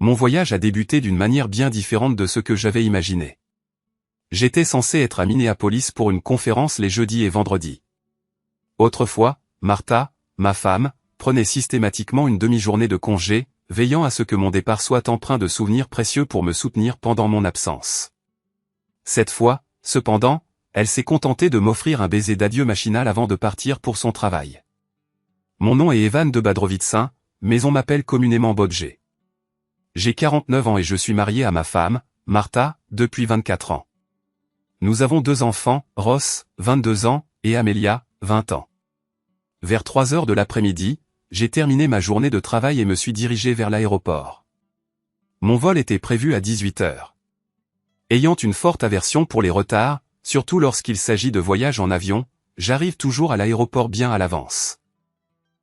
Mon voyage a débuté d'une manière bien différente de ce que j'avais imaginé. J'étais censé être à Minneapolis pour une conférence les jeudis et vendredis. Autrefois, Martha, ma femme, prenait systématiquement une demi-journée de congé, veillant à ce que mon départ soit empreint de souvenirs précieux pour me soutenir pendant mon absence. Cette fois, cependant, elle s'est contentée de m'offrir un baiser d'adieu machinal avant de partir pour son travail. Mon nom est Evan de Badrovitsin, mais on m'appelle communément Bodje. J'ai 49 ans et je suis marié à ma femme, Martha, depuis 24 ans. Nous avons 2 enfants, Ross, 22 ans, et Amelia, 20 ans. Vers 3 heures de l'après-midi, j'ai terminé ma journée de travail et me suis dirigé vers l'aéroport. Mon vol était prévu à 18 heures. Ayant une forte aversion pour les retards, surtout lorsqu'il s'agit de voyages en avion, j'arrive toujours à l'aéroport bien à l'avance.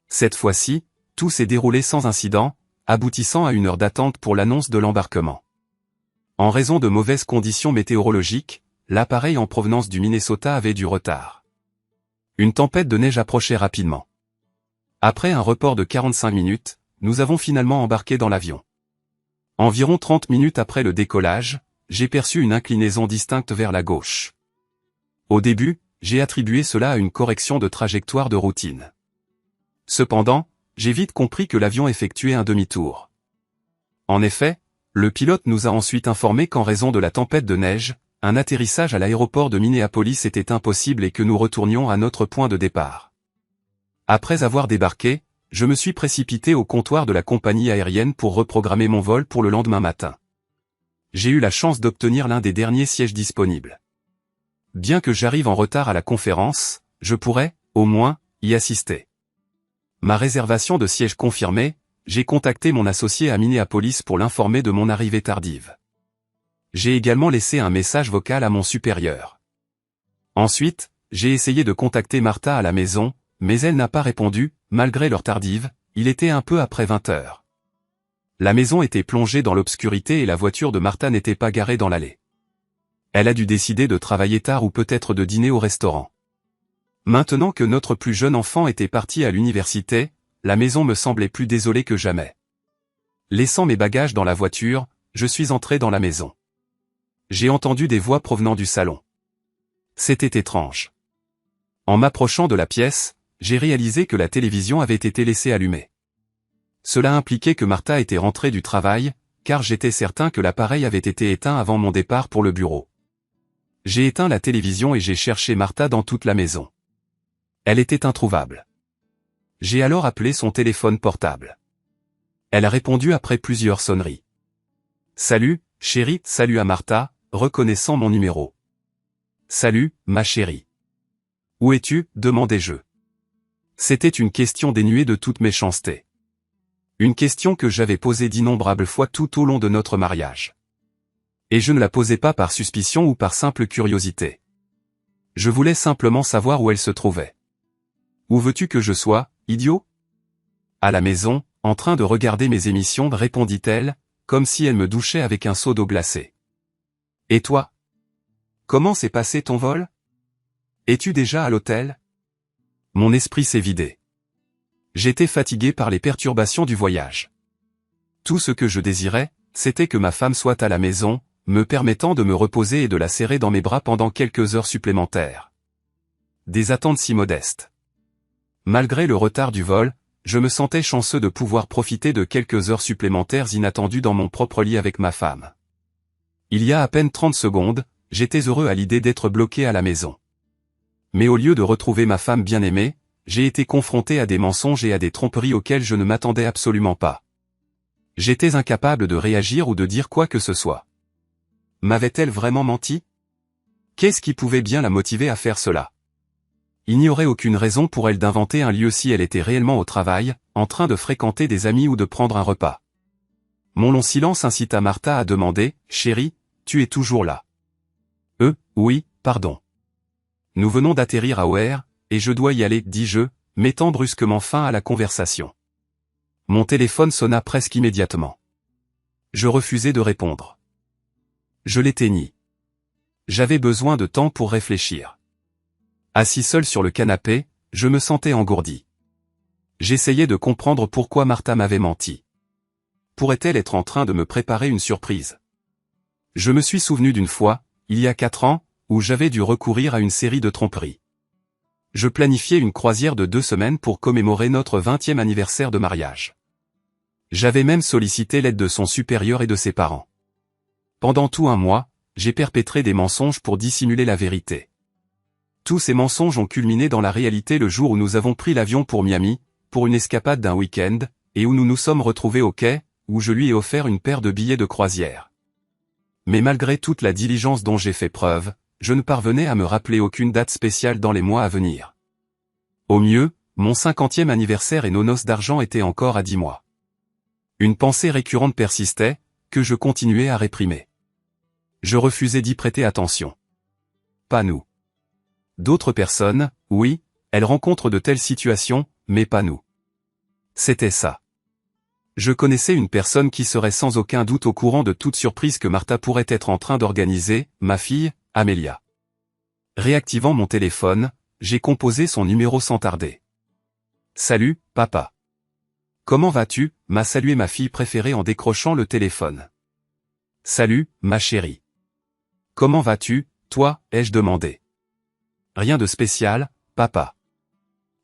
Cette fois-ci, tout s'est déroulé sans incident, aboutissant à 1 heure d'attente pour l'annonce de l'embarquement. En raison de mauvaises conditions météorologiques, l'appareil en provenance du Minnesota avait du retard. Une tempête de neige approchait rapidement. Après un report de 45 minutes, nous avons finalement embarqué dans l'avion. Environ 30 minutes après le décollage, j'ai perçu une inclinaison distincte vers la gauche. Au début, j'ai attribué cela à une correction de trajectoire de routine. Cependant, j'ai vite compris que l'avion effectuait un demi-tour. En effet, le pilote nous a ensuite informé qu'en raison de la tempête de neige, un atterrissage à l'aéroport de Minneapolis était impossible et que nous retournions à notre point de départ. Après avoir débarqué, je me suis précipité au comptoir de la compagnie aérienne pour reprogrammer mon vol pour le lendemain matin. J'ai eu la chance d'obtenir l'un des derniers sièges disponibles. Bien que j'arrive en retard à la conférence, je pourrais, au moins, y assister. Ma réservation de siège confirmée, j'ai contacté mon associé à Minneapolis pour l'informer de mon arrivée tardive. J'ai également laissé un message vocal à mon supérieur. Ensuite, j'ai essayé de contacter Martha à la maison, mais elle n'a pas répondu, malgré l'heure tardive, il était un peu après 20 heures. La maison était plongée dans l'obscurité et la voiture de Martha n'était pas garée dans l'allée. Elle a dû décider de travailler tard ou peut-être de dîner au restaurant. Maintenant que notre plus jeune enfant était parti à l'université, la maison me semblait plus désolée que jamais. Laissant mes bagages dans la voiture, je suis entré dans la maison. J'ai entendu des voix provenant du salon. C'était étrange. En m'approchant de la pièce, j'ai réalisé que la télévision avait été laissée allumée. Cela impliquait que Martha était rentrée du travail, car j'étais certain que l'appareil avait été éteint avant mon départ pour le bureau. J'ai éteint la télévision et j'ai cherché Martha dans toute la maison. Elle était introuvable. J'ai alors appelé son téléphone portable. Elle a répondu après plusieurs sonneries. « Salut, chérie », salut à Martha, reconnaissant mon numéro. « Salut, ma chérie. Où es-tu » demandai-je. C'était une question dénuée de toute méchanceté. Une question que j'avais posée d'innombrables fois tout au long de notre mariage. Et je ne la posais pas par suspicion ou par simple curiosité. Je voulais simplement savoir où elle se trouvait. « Où veux-tu que je sois, idiot ?» À la maison, en train de regarder mes émissions, répondit-elle, comme si elle me douchait avec un seau d'eau glacée. « Et toi ? Comment s'est passé ton vol ? Es-tu déjà à l'hôtel ?» Mon esprit s'est vidé. J'étais fatigué par les perturbations du voyage. Tout ce que je désirais, c'était que ma femme soit à la maison, me permettant de me reposer et de la serrer dans mes bras pendant quelques heures supplémentaires. Des attentes si modestes. Malgré le retard du vol, je me sentais chanceux de pouvoir profiter de quelques heures supplémentaires inattendues dans mon propre lit avec ma femme. Il y a à peine 30 secondes, j'étais heureux à l'idée d'être bloqué à la maison. Mais au lieu de retrouver ma femme bien-aimée, j'ai été confronté à des mensonges et à des tromperies auxquelles je ne m'attendais absolument pas. J'étais incapable de réagir ou de dire quoi que ce soit. M'avait-elle vraiment menti ? Qu'est-ce qui pouvait bien la motiver à faire cela ? Il n'y aurait aucune raison pour elle d'inventer un lieu si elle était réellement au travail, en train de fréquenter des amis ou de prendre un repas. Mon long silence incita Martha à demander « Chérie, tu es toujours là ?» Oui, pardon. Nous venons d'atterrir à O'Hare, et je dois y aller, dis-je, mettant brusquement fin à la conversation. Mon téléphone sonna presque immédiatement. Je refusai de répondre. Je l'éteignis. J'avais besoin de temps pour réfléchir. Assis seul sur le canapé, je me sentais engourdi. J'essayais de comprendre pourquoi Martha m'avait menti. pourrait-elle être en train de me préparer une surprise? Je me suis souvenu d'une fois, il y a 4 ans, où j'avais dû recourir à une série de tromperies. Je planifiais une croisière de 2 semaines pour commémorer notre 20e anniversaire de mariage. J'avais même sollicité l'aide de son supérieur et de ses parents. Pendant tout un mois, j'ai perpétré des mensonges pour dissimuler la vérité. Tous ces mensonges ont culminé dans la réalité le jour où nous avons pris l'avion pour Miami, pour une escapade d'un week-end, et où nous nous sommes retrouvés au quai, où je lui ai offert une paire de billets de croisière. Mais malgré toute la diligence dont j'ai fait preuve, je ne parvenais à me rappeler aucune date spéciale dans les mois à venir. Au mieux, mon 50e anniversaire et nos noces d'argent étaient encore à 10 mois. Une pensée récurrente persistait, que je continuais à réprimer. Je refusais d'y prêter attention. Pas nous. D'autres personnes, oui, elles rencontrent de telles situations, mais pas nous. C'était ça. Je connaissais une personne qui serait sans aucun doute au courant de toute surprise que Martha pourrait être en train d'organiser, ma fille, Amelia. Réactivant mon téléphone, j'ai composé son numéro sans tarder. « Salut, papa. Comment vas-tu » m'a salué ma fille préférée en décrochant le téléphone. « Salut, ma chérie. Comment vas-tu, toi » ai-je demandé. « Rien de spécial, papa.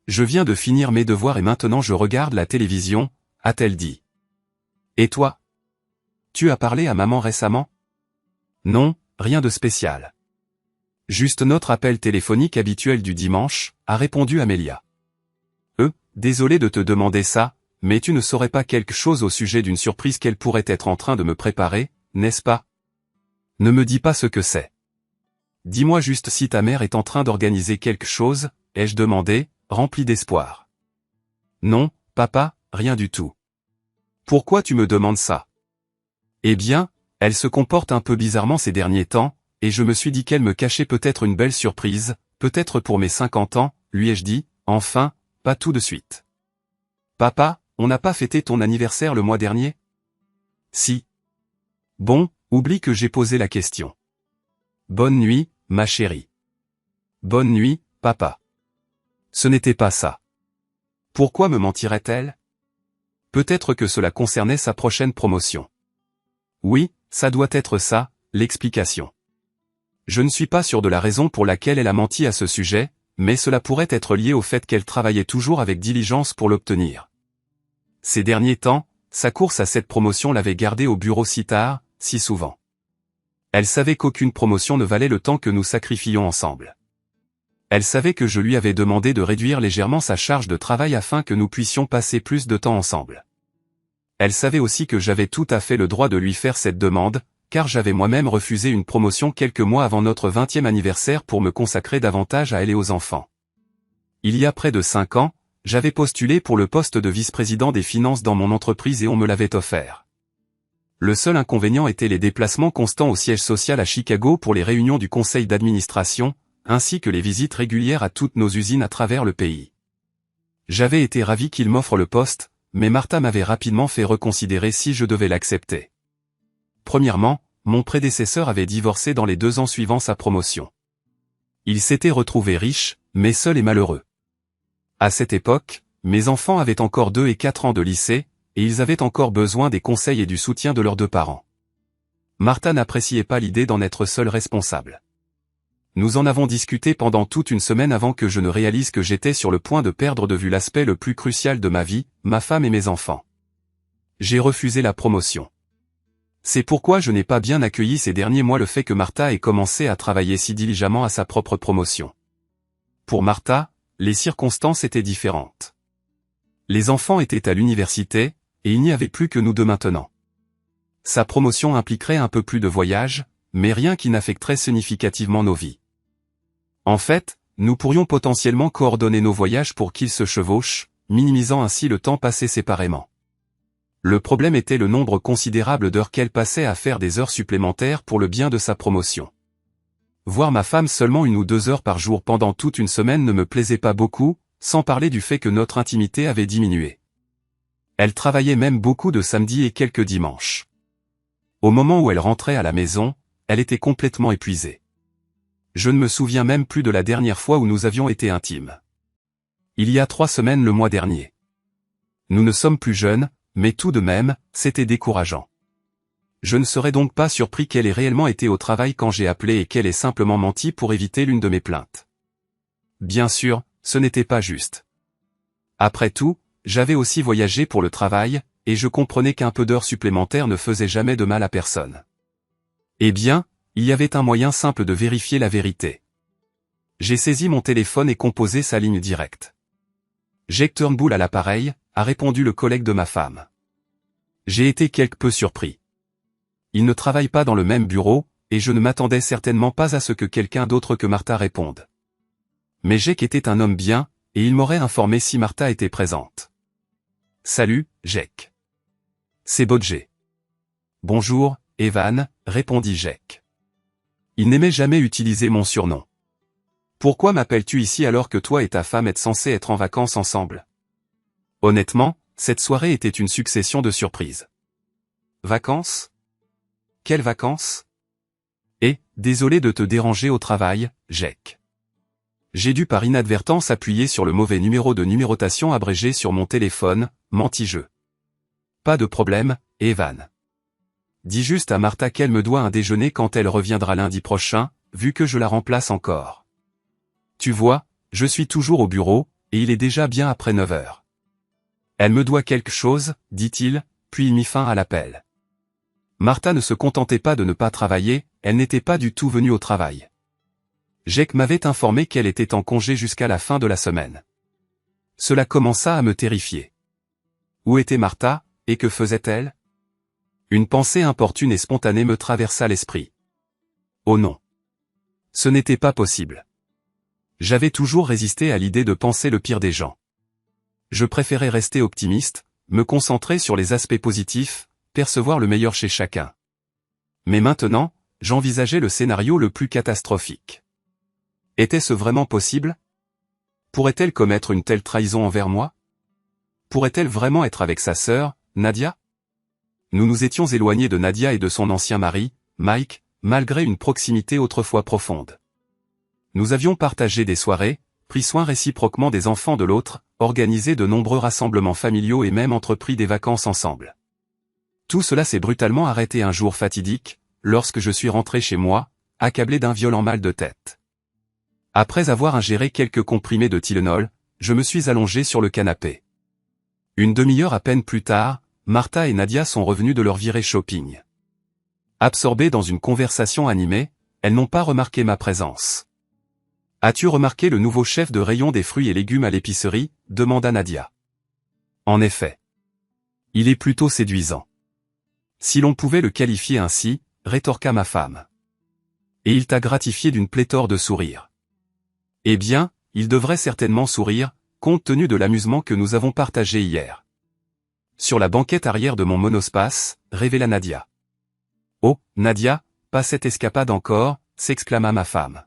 Je viens de finir mes devoirs et maintenant je regarde la télévision » a-t-elle dit. « Et toi? Tu as parlé à maman récemment? » « Non, rien de spécial. Juste notre appel téléphonique habituel du dimanche, » a répondu Amelia. « Désolé de te demander ça, mais tu ne saurais pas quelque chose au sujet d'une surprise qu'elle pourrait être en train de me préparer, n'est-ce pas? Ne me dis pas ce que c'est. Dis-moi juste si ta mère est en train d'organiser quelque chose, ai-je demandé, rempli d'espoir. Non, papa, rien du tout. Pourquoi tu me demandes ça? Eh bien, elle se comporte un peu bizarrement ces derniers temps, et je me suis dit qu'elle me cachait peut-être une belle surprise, peut-être pour mes 50 ans, lui ai-je dit, enfin, pas tout de suite. Papa, on n'a pas fêté ton anniversaire le mois dernier? Si. Bon, oublie que j'ai posé la question. Bonne nuit, ma chérie. Bonne nuit, papa. Ce n'était pas ça. Pourquoi me mentirait-elle? Peut-être que cela concernait sa prochaine promotion. Oui, ça doit être ça, l'explication. Je ne suis pas sûr de la raison pour laquelle elle a menti à ce sujet, mais cela pourrait être lié au fait qu'elle travaillait toujours avec diligence pour l'obtenir. Ces derniers temps, sa course à cette promotion l'avait gardée au bureau si tard, si souvent. Elle savait qu'aucune promotion ne valait le temps que nous sacrifions ensemble. Elle savait que je lui avais demandé de réduire légèrement sa charge de travail afin que nous puissions passer plus de temps ensemble. Elle savait aussi que j'avais tout à fait le droit de lui faire cette demande, car j'avais moi-même refusé une promotion quelques mois avant notre 20e anniversaire pour me consacrer davantage à elle et aux enfants. Il y a près de 5 ans, j'avais postulé pour le poste de vice-président des finances dans mon entreprise et on me l'avait offert. Le seul inconvénient était les déplacements constants au siège social à Chicago pour les réunions du conseil d'administration, ainsi que les visites régulières à toutes nos usines à travers le pays. J'avais été ravi qu'il m'offre le poste, mais Martha m'avait rapidement fait reconsidérer si je devais l'accepter. Premièrement, mon prédécesseur avait divorcé dans les 2 ans suivant sa promotion. Il s'était retrouvé riche, mais seul et malheureux. À cette époque, mes enfants avaient encore 2 et 4 ans de lycée, et ils avaient encore besoin des conseils et du soutien de leurs 2 parents. Martha n'appréciait pas l'idée d'en être seule responsable. Nous en avons discuté pendant toute une semaine avant que je ne réalise que j'étais sur le point de perdre de vue l'aspect le plus crucial de ma vie, ma femme et mes enfants. J'ai refusé la promotion. C'est pourquoi je n'ai pas bien accueilli ces derniers mois le fait que Martha ait commencé à travailler si diligemment à sa propre promotion. Pour Martha, les circonstances étaient différentes. Les enfants étaient à l'université, et il n'y avait plus que nous 2 maintenant. Sa promotion impliquerait un peu plus de voyages, mais rien qui n'affecterait significativement nos vies. En fait, nous pourrions potentiellement coordonner nos voyages pour qu'ils se chevauchent, minimisant ainsi le temps passé séparément. Le problème était le nombre considérable d'heures qu'elle passait à faire des heures supplémentaires pour le bien de sa promotion. Voir ma femme seulement 1 ou 2 heures par jour pendant toute une semaine ne me plaisait pas beaucoup, sans parler du fait que notre intimité avait diminué. Elle travaillait même beaucoup de samedis et quelques dimanches. Au moment où elle rentrait à la maison, elle était complètement épuisée. Je ne me souviens même plus de la dernière fois où nous avions été intimes. Il y a 3 semaines le mois dernier. Nous ne sommes plus jeunes, Mais tout de même, c'était décourageant. Je ne serais donc pas surpris qu'elle ait réellement été au travail quand j'ai appelé et qu'elle ait simplement menti pour éviter l'une de mes plaintes. Bien sûr, ce n'était pas juste. Après tout, j'avais aussi voyagé pour le travail, et je comprenais qu'un peu d'heures supplémentaires ne faisait jamais de mal à personne. Eh bien, il y avait un moyen simple de vérifier la vérité. J'ai saisi mon téléphone et composé sa ligne directe. Jake Turnbull à l'appareil, a répondu le collègue de ma femme. J'ai été quelque peu surpris. Il ne travaille pas dans le même bureau, et je ne m'attendais certainement pas à ce que quelqu'un d'autre que Martha réponde. Mais Jake était un homme bien, et il m'aurait informé si Martha était présente. Salut, Jake. C'est Bodger. Bonjour, Evan, répondit Jake. Il n'aimait jamais utiliser mon surnom. Pourquoi m'appelles-tu ici alors que toi et ta femme êtes censés être en vacances ensemble? Honnêtement, cette soirée était une succession de surprises. Vacances? Quelles vacances? Et, désolé de te déranger au travail, Jake. J'ai dû par inadvertance appuyer sur le mauvais numéro de numérotation abrégé sur mon téléphone, menti-je. Pas de problème, Evan. Dis juste à Martha qu'elle me doit un déjeuner quand elle reviendra lundi prochain, vu que je la remplace encore. Tu vois, je suis toujours au bureau, et il est déjà bien après 9 heures. Elle me doit quelque chose, dit-il, puis il mit fin à l'appel. Martha ne se contentait pas de ne pas travailler, elle n'était pas du tout venue au travail. Jake m'avait informé qu'elle était en congé jusqu'à la fin de la semaine. Cela commença à me terrifier. Où était Martha, et que faisait-elle? Une pensée importune et spontanée me traversa l'esprit. Oh non. Ce n'était pas possible. J'avais toujours résisté à l'idée de penser le pire des gens. Je préférais rester optimiste, me concentrer sur les aspects positifs, percevoir le meilleur chez chacun. Mais maintenant, j'envisageais le scénario le plus catastrophique. Était-ce vraiment possible? Pourrait-elle commettre une telle trahison envers moi? Pourrait-elle vraiment être avec sa sœur, Nadia? Nous nous étions éloignés de Nadia et de son ancien mari, Mike, malgré une proximité autrefois profonde. Nous avions partagé des soirées, pris soin réciproquement des enfants de l'autre, organisé de nombreux rassemblements familiaux et même entrepris des vacances ensemble. Tout cela s'est brutalement arrêté un jour fatidique, lorsque je suis rentré chez moi, accablé d'un violent mal de tête. Après avoir ingéré quelques comprimés de Tylenol, je me suis allongé sur le canapé. Une demi-heure à peine plus tard, Martha et Nadia sont revenues de leur virée shopping. Absorbées dans une conversation animée, elles n'ont pas remarqué ma présence. « As-tu remarqué le nouveau chef de rayon des fruits et légumes à l'épicerie » demanda Nadia. En effet. Il est plutôt séduisant. Si l'on pouvait le qualifier ainsi, rétorqua ma femme. Et il t'a gratifié d'une pléthore de sourires. Eh bien, il devrait certainement sourire, compte tenu de l'amusement que nous avons partagé hier. Sur la banquette arrière de mon monospace, révéla Nadia. Oh, Nadia, pas cette escapade encore, s'exclama ma femme.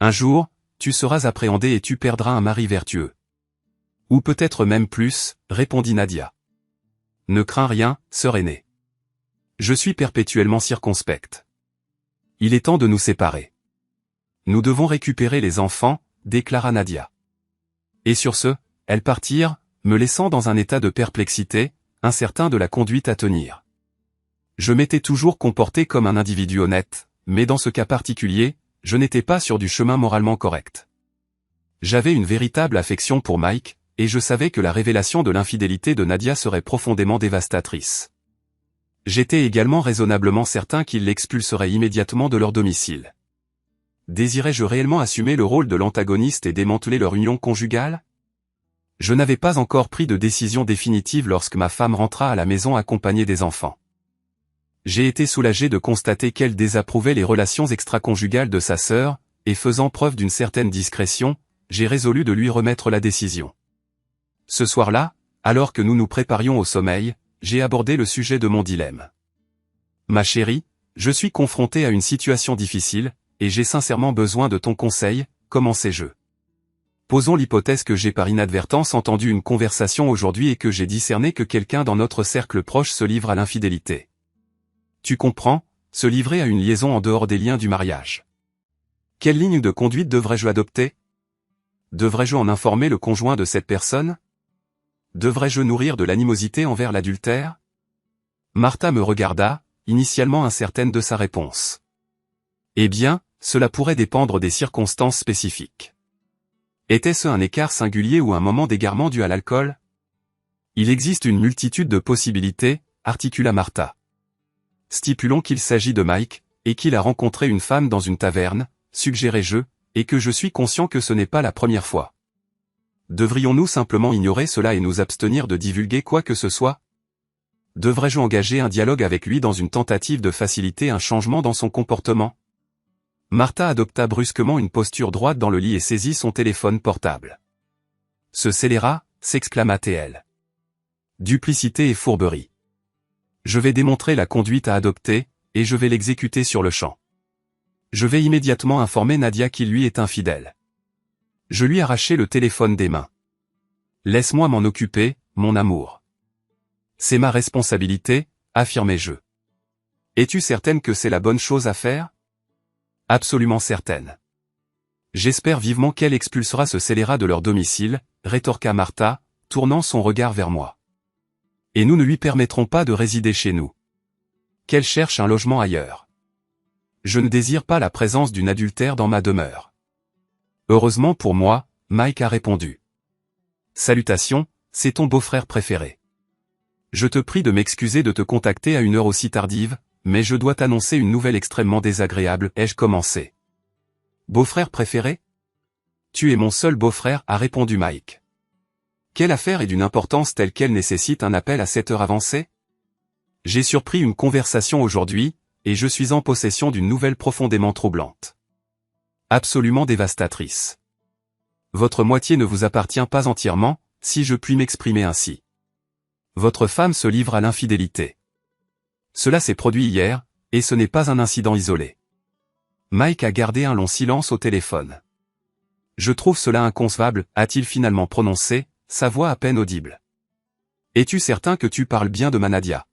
Un jour, tu seras appréhendée et tu perdras un mari vertueux. Ou peut-être même plus, répondit Nadia. Ne crains rien, sœur aînée. Je suis perpétuellement circonspecte. Il est temps de nous séparer. Nous devons récupérer les enfants, déclara Nadia. Et sur ce, elles partirent, me laissant dans un état de perplexité, incertain de la conduite à tenir. Je m'étais toujours comporté comme un individu honnête, mais dans ce cas particulier, je n'étais pas sur du chemin moralement correct. J'avais une véritable affection pour Mike, et je savais que la révélation de l'infidélité de Nadia serait profondément dévastatrice. J'étais également raisonnablement certain qu'ils l'expulseraient immédiatement de leur domicile. Désirais-je réellement assumer le rôle de l'antagoniste et démanteler leur union conjugale? Je n'avais pas encore pris de décision définitive lorsque ma femme rentra à la maison accompagnée des enfants. J'ai été soulagé de constater qu'elle désapprouvait les relations extra-conjugales de sa sœur, et faisant preuve d'une certaine discrétion, j'ai résolu de lui remettre la décision. Ce soir-là, alors que nous nous préparions au sommeil, j'ai abordé le sujet de mon dilemme. Ma chérie, je suis confronté à une situation difficile, et j'ai sincèrement besoin de ton conseil, commençai-je. Posons l'hypothèse que j'ai par inadvertance entendu une conversation aujourd'hui et que j'ai discerné que quelqu'un dans notre cercle proche se livre à l'infidélité. Tu comprends, se livrer à une liaison en dehors des liens du mariage. Quelle ligne de conduite devrais-je adopter? Devrais-je en informer le conjoint de cette personne? Devrais-je nourrir de l'animosité envers l'adultère? Martha me regarda, initialement incertaine de sa réponse. Eh bien, cela pourrait dépendre des circonstances spécifiques. Était-ce un écart singulier ou un moment d'égarement dû à l'alcool? Il existe une multitude de possibilités, articula Martha. Stipulons qu'il s'agit de Mike, et qu'il a rencontré une femme dans une taverne, suggérai-je, et que je suis conscient que ce n'est pas la première fois. Devrions-nous simplement ignorer cela et nous abstenir de divulguer quoi que ce soit? Devrais-je engager un dialogue avec lui dans une tentative de faciliter un changement dans son comportement? Martha adopta brusquement une posture droite dans le lit et saisit son téléphone portable. Ce scélérat, s'exclama-t-elle. Duplicité et fourberie. Je vais démontrer la conduite à adopter, et je vais l'exécuter sur le champ. Je vais immédiatement informer Nadia qu'il lui est infidèle. Je lui arrachai le téléphone des mains. Laisse-moi m'en occuper, mon amour. C'est ma responsabilité, affirmai-je. Es-tu certaine que c'est la bonne chose à faire? Absolument certaine. J'espère vivement qu'elle expulsera ce scélérat de leur domicile, rétorqua Martha, tournant son regard vers moi. Et nous ne lui permettrons pas de résider chez nous. Qu'elle cherche un logement ailleurs. Je ne désire pas la présence d'une adultère dans ma demeure. Heureusement pour moi, Mike a répondu. Salutations, c'est ton beau-frère préféré. Je te prie de m'excuser de te contacter à une heure aussi tardive, mais je dois t'annoncer une nouvelle extrêmement désagréable, ai-je commencé. Beau-frère préféré? Tu es mon seul beau-frère, a répondu Mike. Quelle affaire est d'une importance telle qu'elle nécessite un appel à cette heure avancée? J'ai surpris une conversation aujourd'hui, et je suis en possession d'une nouvelle profondément troublante. Absolument dévastatrice. Votre moitié ne vous appartient pas entièrement, si je puis m'exprimer ainsi. Votre femme se livre à l'infidélité. Cela s'est produit hier, et ce n'est pas un incident isolé. Mike a gardé un long silence au téléphone. Je trouve cela inconcevable, a-t-il finalement prononcé, sa voix à peine audible. Es-tu certain que tu parles bien de ma Nadia?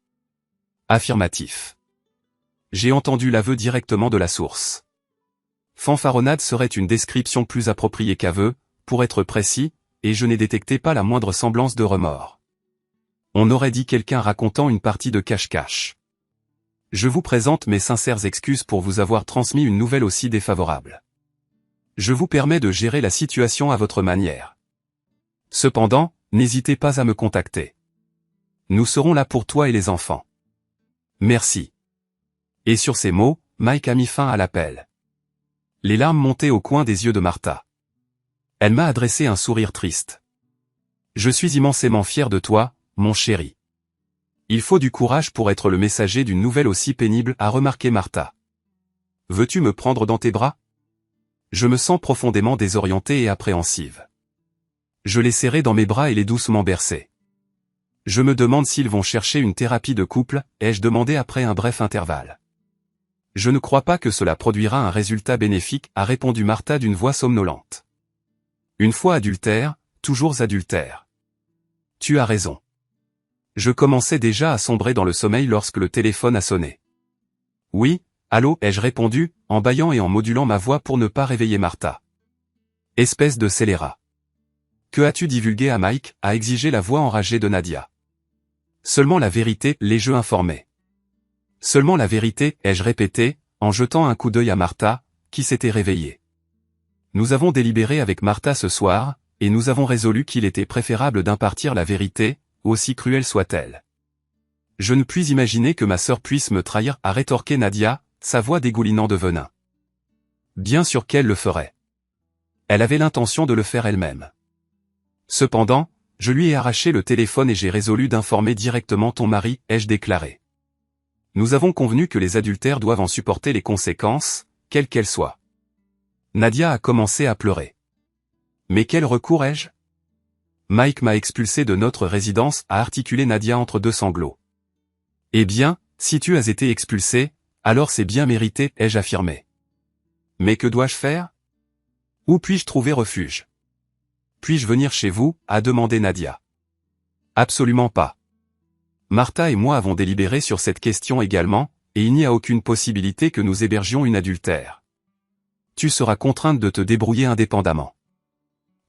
Affirmatif. J'ai entendu l'aveu directement de la source. Fanfaronnade serait une description plus appropriée qu'aveu, pour être précis, et je n'ai détecté pas la moindre semblance de remords. On aurait dit quelqu'un racontant une partie de cache-cache. Je vous présente mes sincères excuses pour vous avoir transmis une nouvelle aussi défavorable. Je vous permets de gérer la situation à votre manière. Cependant, n'hésitez pas à me contacter. Nous serons là pour toi et les enfants. Merci. Et sur ces mots, Mike a mis fin à l'appel. Les larmes montaient au coin des yeux de Martha. Elle m'a adressé un sourire triste. Je suis immensément fier de toi, mon chéri. Il faut du courage pour être le messager d'une nouvelle aussi pénible, a remarqué Martha. Veux-tu me prendre dans tes bras? Je me sens profondément désorientée et appréhensive. Je les serrai dans mes bras et les doucement bercai. Je me demande s'ils vont chercher une thérapie de couple, ai-je demandé après un bref intervalle. Je ne crois pas que cela produira un résultat bénéfique, a répondu Martha d'une voix somnolente. Une fois adultère, toujours adultère. Tu as raison. Je commençais déjà à sombrer dans le sommeil lorsque le téléphone a sonné. Oui, allô, ai-je répondu, en bâillant et en modulant ma voix pour ne pas réveiller Martha. Espèce de scélérat. Que as-tu divulgué à Mike, a exigé la voix enragée de Nadia. Seulement la vérité, l'ai-je informé. Seulement la vérité, ai-je répété, en jetant un coup d'œil à Martha, qui s'était réveillée. Nous avons délibéré avec Martha ce soir, et nous avons résolu qu'il était préférable d'impartir la vérité, aussi cruelle soit-elle. Je ne puis imaginer que ma sœur puisse me trahir, a rétorqué Nadia, sa voix dégoulinant de venin. Bien sûr qu'elle le ferait. Elle avait l'intention de le faire elle-même. Cependant, je lui ai arraché le téléphone et j'ai résolu d'informer directement ton mari, ai-je déclaré. Nous avons convenu que les adultères doivent en supporter les conséquences, quelles qu'elles soient. Nadia a commencé à pleurer. Mais quel recours ai-je? Mike m'a expulsé de notre résidence, a articulé Nadia entre deux sanglots. Eh bien, si tu as été expulsé, alors c'est bien mérité, ai-je affirmé. Mais que dois-je faire? Où puis-je trouver refuge? Puis-je venir chez vous, a demandé Nadia. Absolument pas. Martha et moi avons délibéré sur cette question également, et il n'y a aucune possibilité que nous hébergions une adultère. Tu seras contrainte de te débrouiller indépendamment.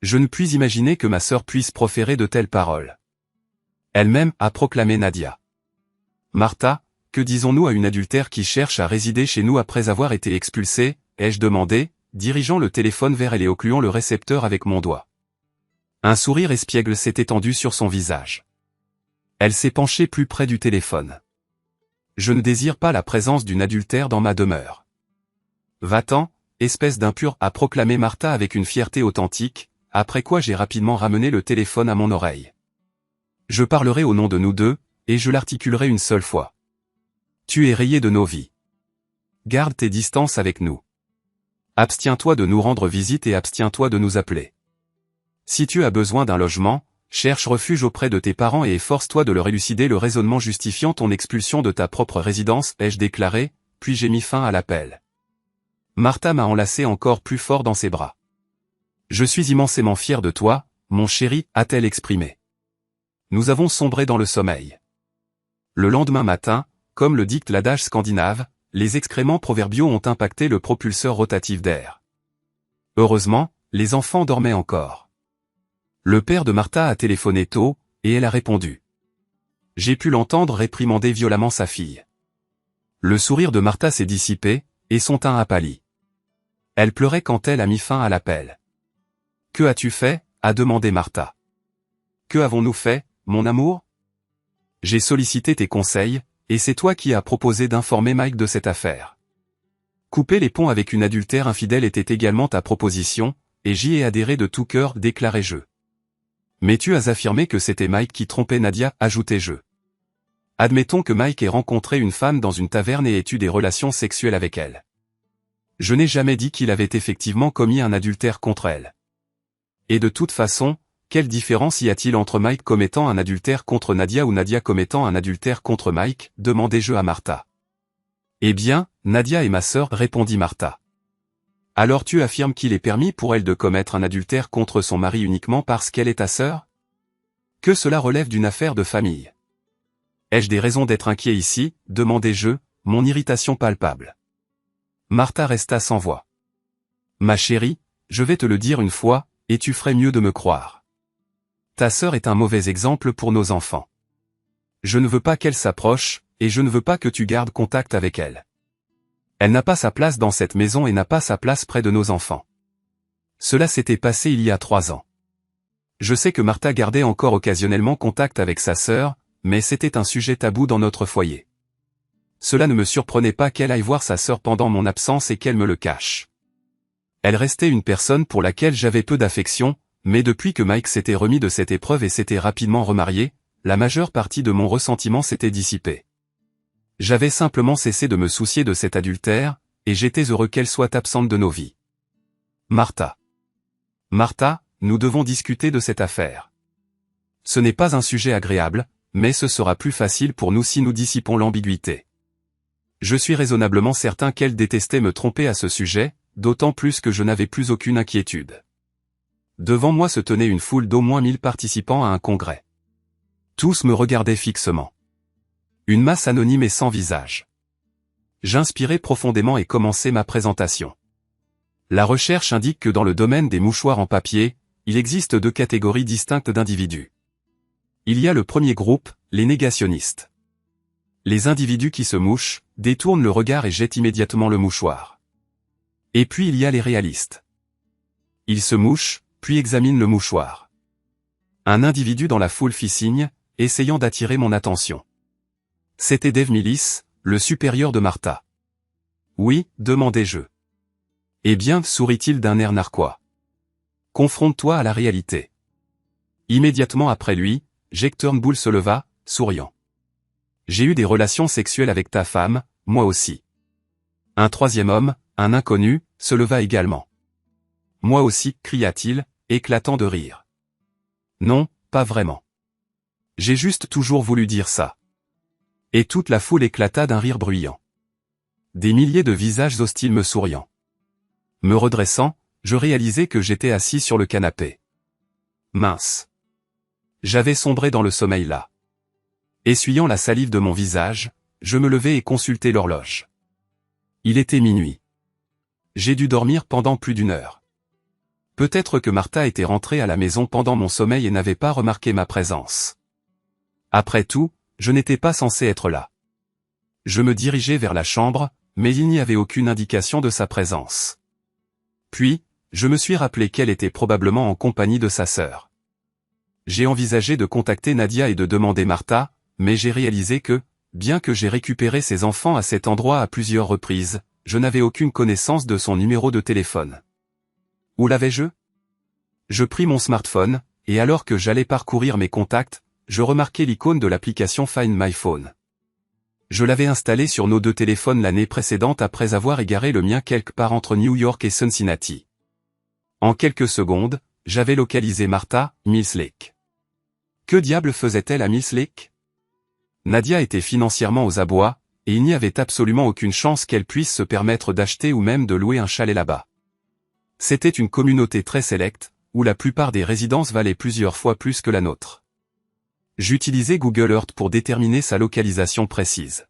Je ne puis imaginer que ma sœur puisse proférer de telles paroles. Elle-même a proclamé Nadia. Martha, que disons-nous à une adultère qui cherche à résider chez nous après avoir été expulsée, ai-je demandé, dirigeant le téléphone vers elle et occluant le récepteur avec mon doigt. Un sourire espiègle s'est étendu sur son visage. Elle s'est penchée plus près du téléphone. Je ne désire pas la présence d'une adultère dans ma demeure. Va-t'en, espèce d'impur, a proclamé Martha avec une fierté authentique, après quoi j'ai rapidement ramené le téléphone à mon oreille. Je parlerai au nom de nous deux, et je l'articulerai une seule fois. Tu es rayé de nos vies. Garde tes distances avec nous. Abstiens-toi de nous rendre visite et abstiens-toi de nous appeler. Si tu as besoin d'un logement, cherche refuge auprès de tes parents et efforce-toi de leur élucider le raisonnement justifiant ton expulsion de ta propre résidence, ai-je déclaré, puis j'ai mis fin à l'appel. Martha m'a enlacé encore plus fort dans ses bras. Je suis immensément fier de toi, mon chéri, a-t-elle exprimé. Nous avons sombré dans le sommeil. Le lendemain matin, comme le dicte l'adage scandinave, les excréments proverbiaux ont impacté le propulseur rotatif d'air. Heureusement, les enfants dormaient encore. Le père de Martha a téléphoné tôt, et elle a répondu. J'ai pu l'entendre réprimander violemment sa fille. Le sourire de Martha s'est dissipé, et son teint a pâli. Elle pleurait quand elle a mis fin à l'appel. « Que as-tu fait » a demandé Martha. « Que avons-nous fait, mon amour ?» J'ai sollicité tes conseils, et c'est toi qui as proposé d'informer Mike de cette affaire. Couper les ponts avec une adultère infidèle était également ta proposition, et j'y ai adhéré de tout cœur, déclarai-je. Mais tu as affirmé que c'était Mike qui trompait Nadia, ajoutai-je. Admettons que Mike ait rencontré une femme dans une taverne et ait eu des relations sexuelles avec elle. Je n'ai jamais dit qu'il avait effectivement commis un adultère contre elle. Et de toute façon, quelle différence y a-t-il entre Mike commettant un adultère contre Nadia ou Nadia commettant un adultère contre Mike, demandai-je à Martha. Eh bien, Nadia est ma sœur, répondit Martha. Alors tu affirmes qu'il est permis pour elle de commettre un adultère contre son mari uniquement parce qu'elle est ta sœur? Que cela relève d'une affaire de famille. Ai-je des raisons d'être inquiet ici, demandai-je, mon irritation palpable. Martha resta sans voix. Ma chérie, je vais te le dire une fois, et tu ferais mieux de me croire. Ta sœur est un mauvais exemple pour nos enfants. Je ne veux pas qu'elle s'approche, et je ne veux pas que tu gardes contact avec elle. Elle n'a pas sa place dans cette maison et n'a pas sa place près de nos enfants. Cela s'était passé il y a 3 ans. Je sais que Martha gardait encore occasionnellement contact avec sa sœur, mais c'était un sujet tabou dans notre foyer. Cela ne me surprenait pas qu'elle aille voir sa sœur pendant mon absence et qu'elle me le cache. Elle restait une personne pour laquelle j'avais peu d'affection, mais depuis que Mike s'était remis de cette épreuve et s'était rapidement remarié, la majeure partie de mon ressentiment s'était dissipée. J'avais simplement cessé de me soucier de cet adultère, et j'étais heureux qu'elle soit absente de nos vies. Martha. Martha, nous devons discuter de cette affaire. Ce n'est pas un sujet agréable, mais ce sera plus facile pour nous si nous dissipons l'ambiguïté. Je suis raisonnablement certain qu'elle détestait me tromper à ce sujet, d'autant plus que je n'avais plus aucune inquiétude. Devant moi se tenait une foule d'au moins 1000 participants à un congrès. Tous me regardaient fixement. Une masse anonyme et sans visage. J'inspirai profondément et commençai ma présentation. La recherche indique que dans le domaine des mouchoirs en papier, il existe 2 catégories distinctes d'individus. Il y a le premier groupe, les négationnistes. Les individus qui se mouchent, détournent le regard et jettent immédiatement le mouchoir. Et puis il y a les réalistes. Ils se mouchent, puis examinent le mouchoir. Un individu dans la foule fit signe, essayant d'attirer mon attention. C'était Dave Millis, le supérieur de Martha. Oui, demandai-je. Eh bien, sourit-il d'un air narquois. Confronte-toi à la réalité. Immédiatement après lui, Jake Turnbull se leva, souriant. J'ai eu des relations sexuelles avec ta femme, moi aussi. Un troisième homme, un inconnu, se leva également. Moi aussi, cria-t-il, éclatant de rire. Non, pas vraiment. J'ai juste toujours voulu dire ça. Et toute la foule éclata d'un rire bruyant. Des milliers de visages hostiles me souriant. Me redressant, je réalisai que j'étais assis sur le canapé. Mince. J'avais sombré dans le sommeil là. Essuyant la salive de mon visage, je me levai et consultai l'horloge. Il était minuit. J'ai dû dormir pendant plus d'1 heure. Peut-être que Martha était rentrée à la maison pendant mon sommeil et n'avait pas remarqué ma présence. Après tout, je n'étais pas censé être là. Je me dirigeais vers la chambre, mais il n'y avait aucune indication de sa présence. Puis, je me suis rappelé qu'elle était probablement en compagnie de sa sœur. J'ai envisagé de contacter Nadia et de demander Martha, mais j'ai réalisé que, bien que j'ai récupéré ses enfants à cet endroit à plusieurs reprises, je n'avais aucune connaissance de son numéro de téléphone. Où l'avais-je? Je pris mon smartphone, et alors que j'allais parcourir mes contacts, je remarquai l'icône de l'application Find My Phone. Je l'avais installée sur nos deux téléphones l'année précédente après avoir égaré le mien quelque part entre New York et Cincinnati. En quelques secondes, j'avais localisé Martha, Mills Lake. Que diable faisait-elle à Mills Lake? Nadia était financièrement aux abois, et il n'y avait absolument aucune chance qu'elle puisse se permettre d'acheter ou même de louer un chalet là-bas. C'était une communauté très sélecte, où la plupart des résidences valaient plusieurs fois plus que la nôtre. J'utilisais Google Earth pour déterminer sa localisation précise.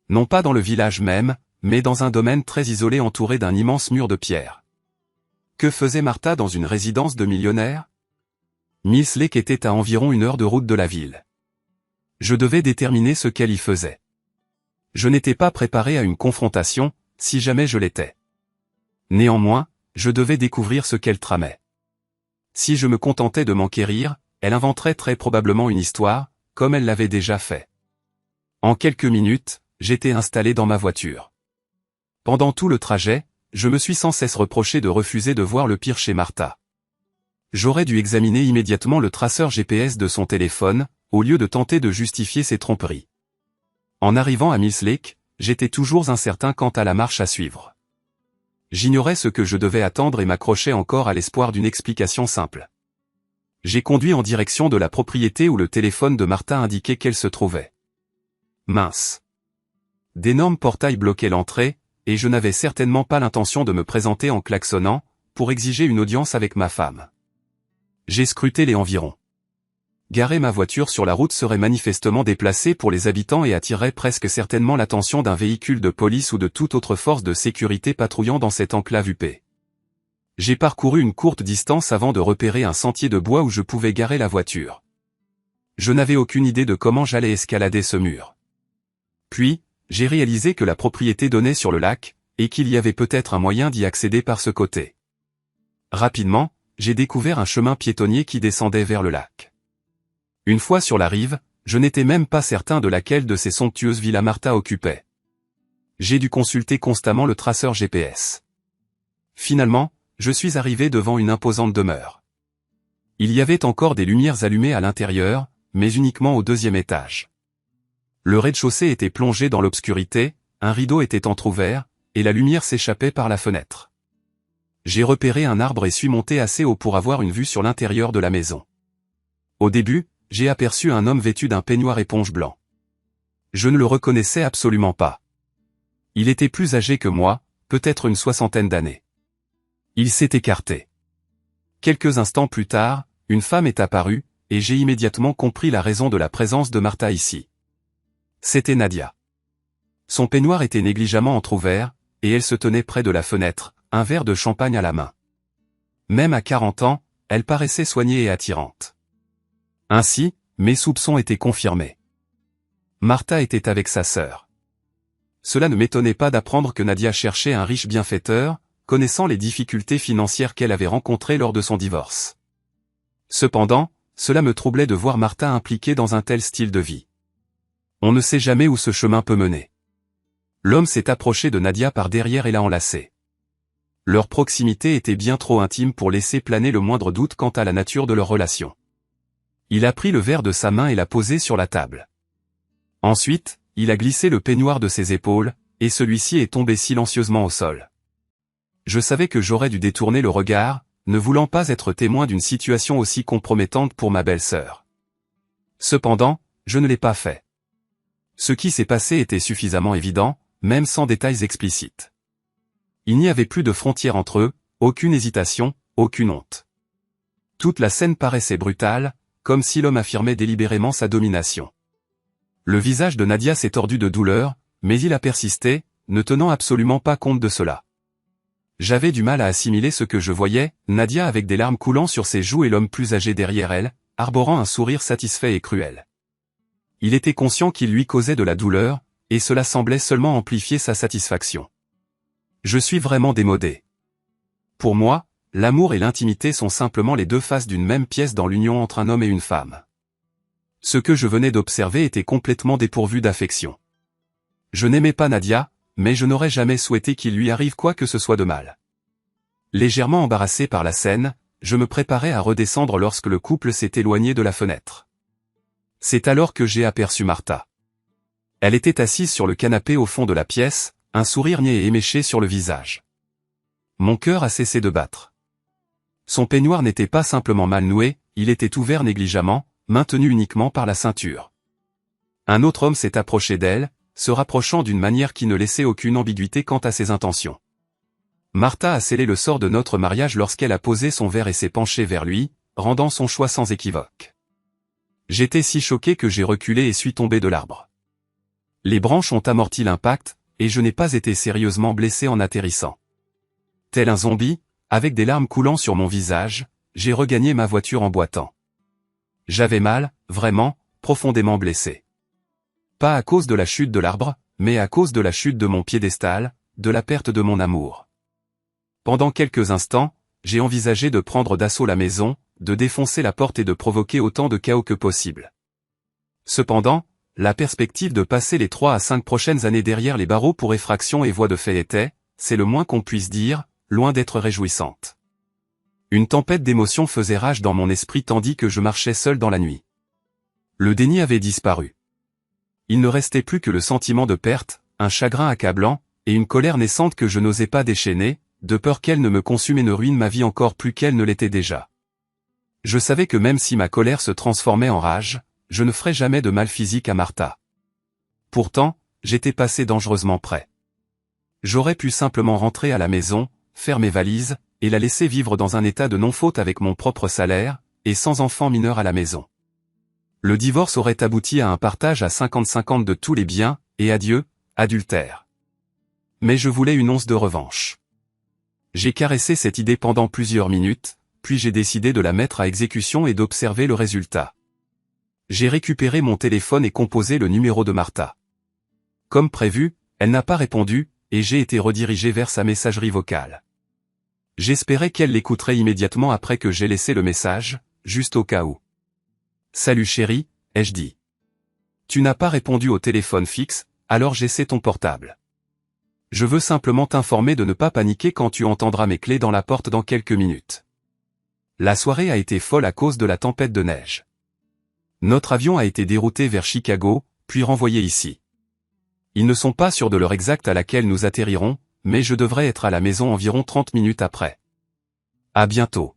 Non pas dans le village même, mais dans un domaine très isolé entouré d'un immense mur de pierre. Que faisait Martha dans une résidence de millionnaire? Mills Lake était à environ 1 heure de route de la ville. Je devais déterminer ce qu'elle y faisait. Je n'étais pas préparé à une confrontation, si jamais je l'étais. Néanmoins, je devais découvrir ce qu'elle tramait. Si je me contentais de m'enquérir, elle inventerait très probablement une histoire, comme elle l'avait déjà fait. En quelques minutes, j'étais installé dans ma voiture. Pendant tout le trajet, je me suis sans cesse reproché de refuser de voir le pire chez Martha. J'aurais dû examiner immédiatement le traceur GPS de son téléphone, au lieu de tenter de justifier ses tromperies. En arrivant à Mills Lake, j'étais toujours incertain quant à la marche à suivre. J'ignorais ce que je devais attendre et m'accrochais encore à l'espoir d'une explication simple. J'ai conduit en direction de la propriété où le téléphone de Martha indiquait qu'elle se trouvait. Mince. D'énormes portails bloquaient l'entrée, et je n'avais certainement pas l'intention de me présenter en klaxonnant, pour exiger une audience avec ma femme. J'ai scruté les environs. Garer ma voiture sur la route serait manifestement déplacé pour les habitants et attirerait presque certainement l'attention d'un véhicule de police ou de toute autre force de sécurité patrouillant dans cette enclave huppée. J'ai parcouru une courte distance avant de repérer un sentier de bois où je pouvais garer la voiture. Je n'avais aucune idée de comment j'allais escalader ce mur. Puis, j'ai réalisé que la propriété donnait sur le lac, et qu'il y avait peut-être un moyen d'y accéder par ce côté. Rapidement, j'ai découvert un chemin piétonnier qui descendait vers le lac. Une fois sur la rive, je n'étais même pas certain de laquelle de ces somptueuses villas Martha occupait. J'ai dû consulter constamment le traceur GPS. Finalement, je suis arrivé devant une imposante demeure. Il y avait encore des lumières allumées à l'intérieur, mais uniquement au 2e étage. Le rez-de-chaussée était plongé dans l'obscurité, un rideau était entrouvert, et la lumière s'échappait par la fenêtre. J'ai repéré un arbre et suis monté assez haut pour avoir une vue sur l'intérieur de la maison. Au début, j'ai aperçu un homme vêtu d'un peignoir éponge blanc. Je ne le reconnaissais absolument pas. Il était plus âgé que moi, peut-être une 60aine d'années. Il s'est écarté. Quelques instants plus tard, une femme est apparue, et j'ai immédiatement compris la raison de la présence de Martha ici. C'était Nadia. Son peignoir était négligemment entrouvert, et elle se tenait près de la fenêtre, un verre de champagne à la main. Même à 40 ans, elle paraissait soignée et attirante. Ainsi, mes soupçons étaient confirmés. Martha était avec sa sœur. Cela ne m'étonnait pas d'apprendre que Nadia cherchait un riche bienfaiteur, connaissant les difficultés financières qu'elle avait rencontrées lors de son divorce. Cependant, cela me troublait de voir Martha impliquée dans un tel style de vie. On ne sait jamais où ce chemin peut mener. L'homme s'est approché de Nadia par derrière et l'a enlacée. Leur proximité était bien trop intime pour laisser planer le moindre doute quant à la nature de leur relation. Il a pris le verre de sa main et l'a posé sur la table. Ensuite, il a glissé le peignoir de ses épaules, et celui-ci est tombé silencieusement au sol. Je savais que j'aurais dû détourner le regard, ne voulant pas être témoin d'une situation aussi compromettante pour ma belle-sœur. Cependant, je ne l'ai pas fait. Ce qui s'est passé était suffisamment évident, même sans détails explicites. Il n'y avait plus de frontière entre eux, aucune hésitation, aucune honte. Toute la scène paraissait brutale, comme si l'homme affirmait délibérément sa domination. Le visage de Nadia s'est tordu de douleur, mais il a persisté, ne tenant absolument pas compte de cela. J'avais du mal à assimiler ce que je voyais, Nadia avec des larmes coulant sur ses joues et l'homme plus âgé derrière elle, arborant un sourire satisfait et cruel. il était conscient qu'il lui causait de la douleur, et cela semblait seulement amplifier sa satisfaction. Je suis vraiment démodé. Pour moi, l'amour et l'intimité sont simplement les deux faces d'une même pièce dans l'union entre un homme et une femme. Ce que je venais d'observer était complètement dépourvu d'affection. Je n'aimais pas Nadia, mais je n'aurais jamais souhaité qu'il lui arrive quoi que ce soit de mal. Légèrement embarrassé par la scène, je me préparais à redescendre lorsque le couple s'est éloigné de la fenêtre. C'est alors que j'ai aperçu Martha. Elle était assise sur le canapé au fond de la pièce, un sourire niais et éméché sur le visage. Mon cœur a cessé de battre. Son peignoir n'était pas simplement mal noué, il était ouvert négligemment, maintenu uniquement par la ceinture. Un autre homme s'est approché d'elle, se rapprochant d'une manière qui ne laissait aucune ambiguïté quant à ses intentions. Martha a scellé le sort de notre mariage lorsqu'elle a posé son verre et s'est penchée vers lui, rendant son choix sans équivoque. J'étais si choqué que j'ai reculé et suis tombé de l'arbre. Les branches ont amorti l'impact, et je n'ai pas été sérieusement blessé en atterrissant. Tel un zombie, avec des larmes coulant sur mon visage, j'ai regagné ma voiture en boitant. J'avais mal, vraiment, profondément blessé. Pas à cause de la chute de l'arbre, mais à cause de la chute de mon piédestal, de la perte de mon amour. Pendant quelques instants, j'ai envisagé de prendre d'assaut la maison, de défoncer la porte et de provoquer autant de chaos que possible. Cependant, la perspective de passer les 3 à 5 prochaines années derrière les barreaux pour effraction et voies de fait était, c'est le moins qu'on puisse dire, loin d'être réjouissante. Une tempête d'émotions faisait rage dans mon esprit tandis que je marchais seul dans la nuit. Le déni avait disparu. Il ne restait plus que le sentiment de perte, un chagrin accablant, et une colère naissante que je n'osais pas déchaîner, de peur qu'elle ne me consume et ne ruine ma vie encore plus qu'elle ne l'était déjà. Je savais que même si ma colère se transformait en rage, je ne ferais jamais de mal physique à Martha. Pourtant, j'étais passé dangereusement près. J'aurais pu simplement rentrer à la maison, faire mes valises, et la laisser vivre dans un état de non-faute avec mon propre salaire, et sans enfant mineur à la maison. Le divorce aurait abouti à un partage à 50-50 de tous les biens, et adieu, adultère. Mais je voulais une once de revanche. J'ai caressé cette idée pendant plusieurs minutes, puis j'ai décidé de la mettre à exécution et d'observer le résultat. J'ai récupéré mon téléphone et composé le numéro de Martha. Comme prévu, elle n'a pas répondu, et j'ai été redirigé vers sa messagerie vocale. J'espérais qu'elle l'écouterait immédiatement après que j'ai laissé le message, juste au cas où. « Salut chérie », ai-je dit. « Tu n'as pas répondu au téléphone fixe, alors j'essaie ton portable. Je veux simplement t'informer de ne pas paniquer quand tu entendras mes clés dans la porte dans quelques minutes. » La soirée a été folle à cause de la tempête de neige. Notre avion a été dérouté vers Chicago, puis renvoyé ici. Ils ne sont pas sûrs de l'heure exacte à laquelle nous atterrirons, mais je devrais être à la maison environ 30 minutes après. À bientôt.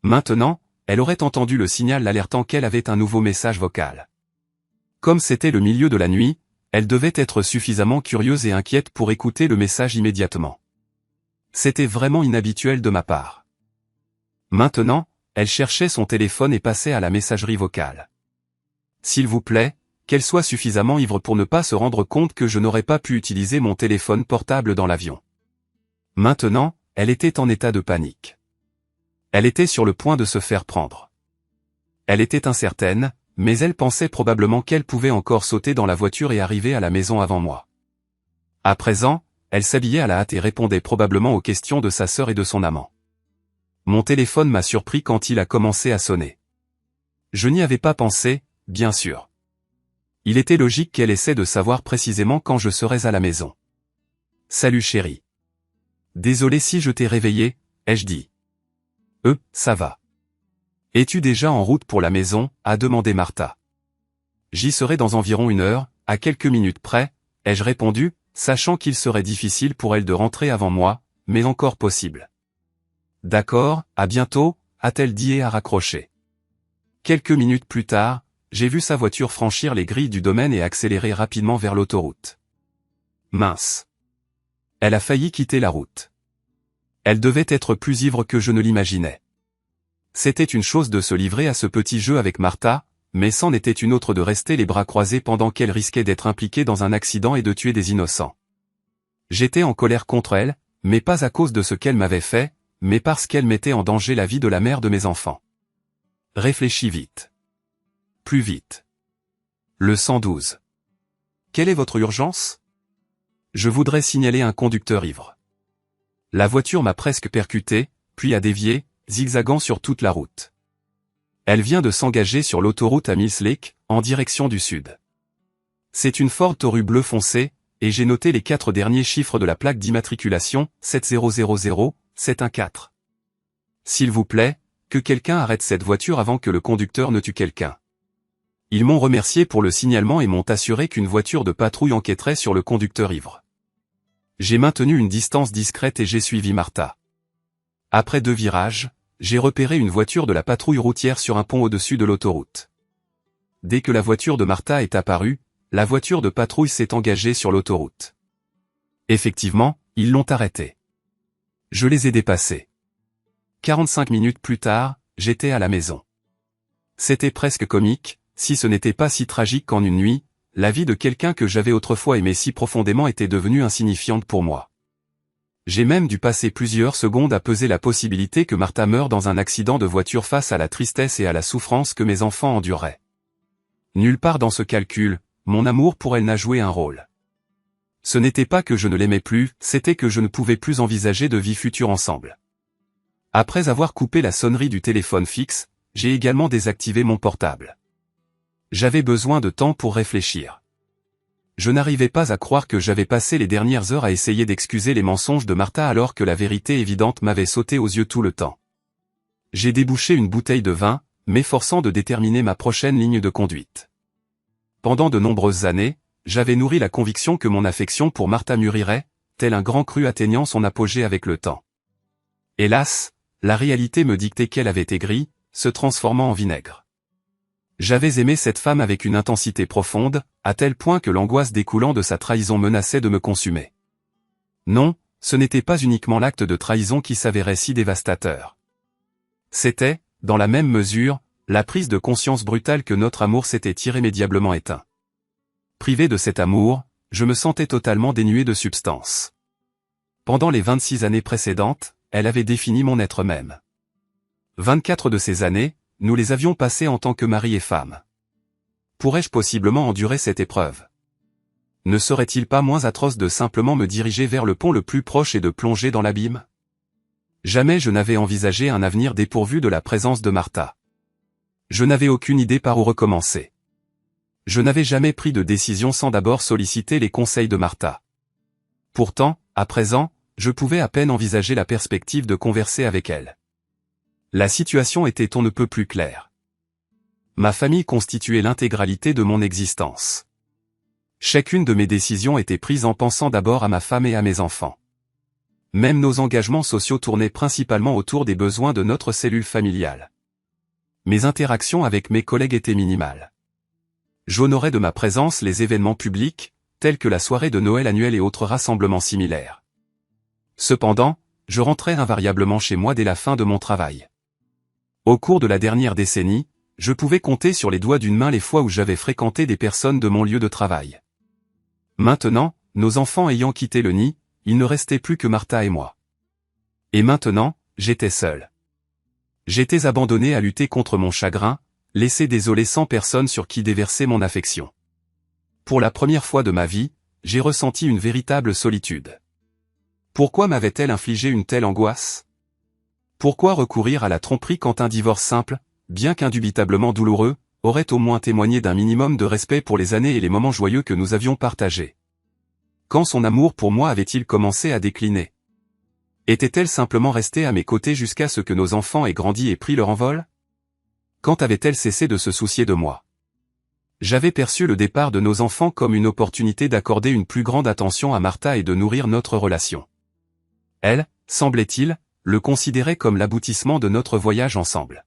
Maintenant, elle aurait entendu le signal l'alertant qu'elle avait un nouveau message vocal. Comme c'était le milieu de la nuit, elle devait être suffisamment curieuse et inquiète pour écouter le message immédiatement. C'était vraiment inhabituel de ma part. Maintenant, elle cherchait son téléphone et passait à la messagerie vocale. S'il vous plaît, qu'elle soit suffisamment ivre pour ne pas se rendre compte que je n'aurais pas pu utiliser mon téléphone portable dans l'avion. Maintenant, elle était en état de panique. Elle était sur le point de se faire prendre. Elle était incertaine, mais elle pensait probablement qu'elle pouvait encore sauter dans la voiture et arriver à la maison avant moi. À présent, elle s'habillait à la hâte et répondait probablement aux questions de sa sœur et de son amant. Mon téléphone m'a surpris quand il a commencé à sonner. Je n'y avais pas pensé, bien sûr. Il était logique qu'elle essaie de savoir précisément quand je serais à la maison. « Salut chérie. Désolé si je t'ai réveillé, ai-je dit. Ça va. Es-tu déjà en route pour la maison, a demandé Martha. J'y serai dans environ 1 heure, à quelques minutes près, ai-je répondu, sachant qu'il serait difficile pour elle de rentrer avant moi, mais encore possible. D'accord, à bientôt, a-t-elle dit et a raccroché. Quelques minutes plus tard, j'ai vu sa voiture franchir les grilles du domaine et accélérer rapidement vers l'autoroute. Mince. Elle a failli quitter la route. Elle devait être plus ivre que je ne l'imaginais. C'était une chose de se livrer à ce petit jeu avec Martha, mais c'en était une autre de rester les bras croisés pendant qu'elle risquait d'être impliquée dans un accident et de tuer des innocents. J'étais en colère contre elle, mais pas à cause de ce qu'elle m'avait fait, mais parce qu'elle mettait en danger la vie de la mère de mes enfants. Réfléchis vite. Plus vite. Le 112. Quelle est votre urgence? Je voudrais signaler un conducteur ivre. La voiture m'a presque percuté, puis a dévié, zigzagant sur toute la route. Elle vient de s'engager sur l'autoroute à Mills Lake, en direction du sud. C'est une Ford Taurus bleu foncé, et j'ai noté les 4 derniers chiffres de la plaque d'immatriculation, 7000 714. S'il vous plaît, que quelqu'un arrête cette voiture avant que le conducteur ne tue quelqu'un. Ils m'ont remercié pour le signalement et m'ont assuré qu'une voiture de patrouille enquêterait sur le conducteur ivre. J'ai maintenu une distance discrète et j'ai suivi Martha. Après 2 virages, j'ai repéré une voiture de la patrouille routière sur un pont au-dessus de l'autoroute. Dès que la voiture de Martha est apparue, la voiture de patrouille s'est engagée sur l'autoroute. Effectivement, ils l'ont arrêtée. Je les ai dépassés. 45 minutes plus tard, j'étais à la maison. C'était presque comique, si ce n'était pas si tragique qu'en une nuit, la vie de quelqu'un que j'avais autrefois aimé si profondément était devenue insignifiante pour moi. J'ai même dû passer plusieurs secondes à peser la possibilité que Martha meure dans un accident de voiture face à la tristesse et à la souffrance que mes enfants endureraient. Nulle part dans ce calcul, mon amour pour elle n'a joué un rôle. Ce n'était pas que je ne l'aimais plus, c'était que je ne pouvais plus envisager de vie future ensemble. Après avoir coupé la sonnerie du téléphone fixe, j'ai également désactivé mon portable. J'avais besoin de temps pour réfléchir. Je n'arrivais pas à croire que j'avais passé les dernières heures à essayer d'excuser les mensonges de Martha alors que la vérité évidente m'avait sauté aux yeux tout le temps. J'ai débouché une bouteille de vin, m'efforçant de déterminer ma prochaine ligne de conduite. Pendant de nombreuses années, j'avais nourri la conviction que mon affection pour Martha mûrirait, tel un grand cru atteignant son apogée avec le temps. Hélas, la réalité me dictait qu'elle avait aigri, se transformant en vinaigre. J'avais aimé cette femme avec une intensité profonde, à tel point que l'angoisse découlant de sa trahison menaçait de me consumer. Non, ce n'était pas uniquement l'acte de trahison qui s'avérait si dévastateur. C'était, dans la même mesure, la prise de conscience brutale que notre amour s'était irrémédiablement éteint. Privé de cet amour, je me sentais totalement dénué de substance. Pendant les 26 années précédentes, elle avait défini mon être même. 24 de ces années, nous les avions passées en tant que mari et femme. Pourrais-je possiblement endurer cette épreuve? Ne serait-il pas moins atroce de simplement me diriger vers le pont le plus proche et de plonger dans l'abîme? Jamais je n'avais envisagé un avenir dépourvu de la présence de Martha. Je n'avais aucune idée par où recommencer. Je n'avais jamais pris de décision sans d'abord solliciter les conseils de Martha. Pourtant, à présent, je pouvais à peine envisager la perspective de converser avec elle. La situation était on ne peut plus claire. Ma famille constituait l'intégralité de mon existence. Chacune de mes décisions était prise en pensant d'abord à ma femme et à mes enfants. Même nos engagements sociaux tournaient principalement autour des besoins de notre cellule familiale. Mes interactions avec mes collègues étaient minimales. J'honorais de ma présence les événements publics, tels que la soirée de Noël annuelle et autres rassemblements similaires. Cependant, je rentrais invariablement chez moi dès la fin de mon travail. Au cours de la dernière décennie, je pouvais compter sur les doigts d'une main les fois où j'avais fréquenté des personnes de mon lieu de travail. Maintenant, nos enfants ayant quitté le nid, il ne restait plus que Martha et moi. Et maintenant, j'étais seul. J'étais abandonné à lutter contre mon chagrin, laissé désolé sans personne sur qui déverser mon affection. Pour la première fois de ma vie, j'ai ressenti une véritable solitude. Pourquoi m'avait-elle infligé une telle angoisse? Pourquoi recourir à la tromperie quand un divorce simple, bien qu'indubitablement douloureux, aurait au moins témoigné d'un minimum de respect pour les années et les moments joyeux que nous avions partagés? Quand son amour pour moi avait-il commencé à décliner? Était-elle simplement restée à mes côtés jusqu'à ce que nos enfants aient grandi et pris leur envol? Quand avait-elle cessé de se soucier de moi? J'avais perçu le départ de nos enfants comme une opportunité d'accorder une plus grande attention à Martha et de nourrir notre relation. Elle, semblait-il, le considérait comme l'aboutissement de notre voyage ensemble.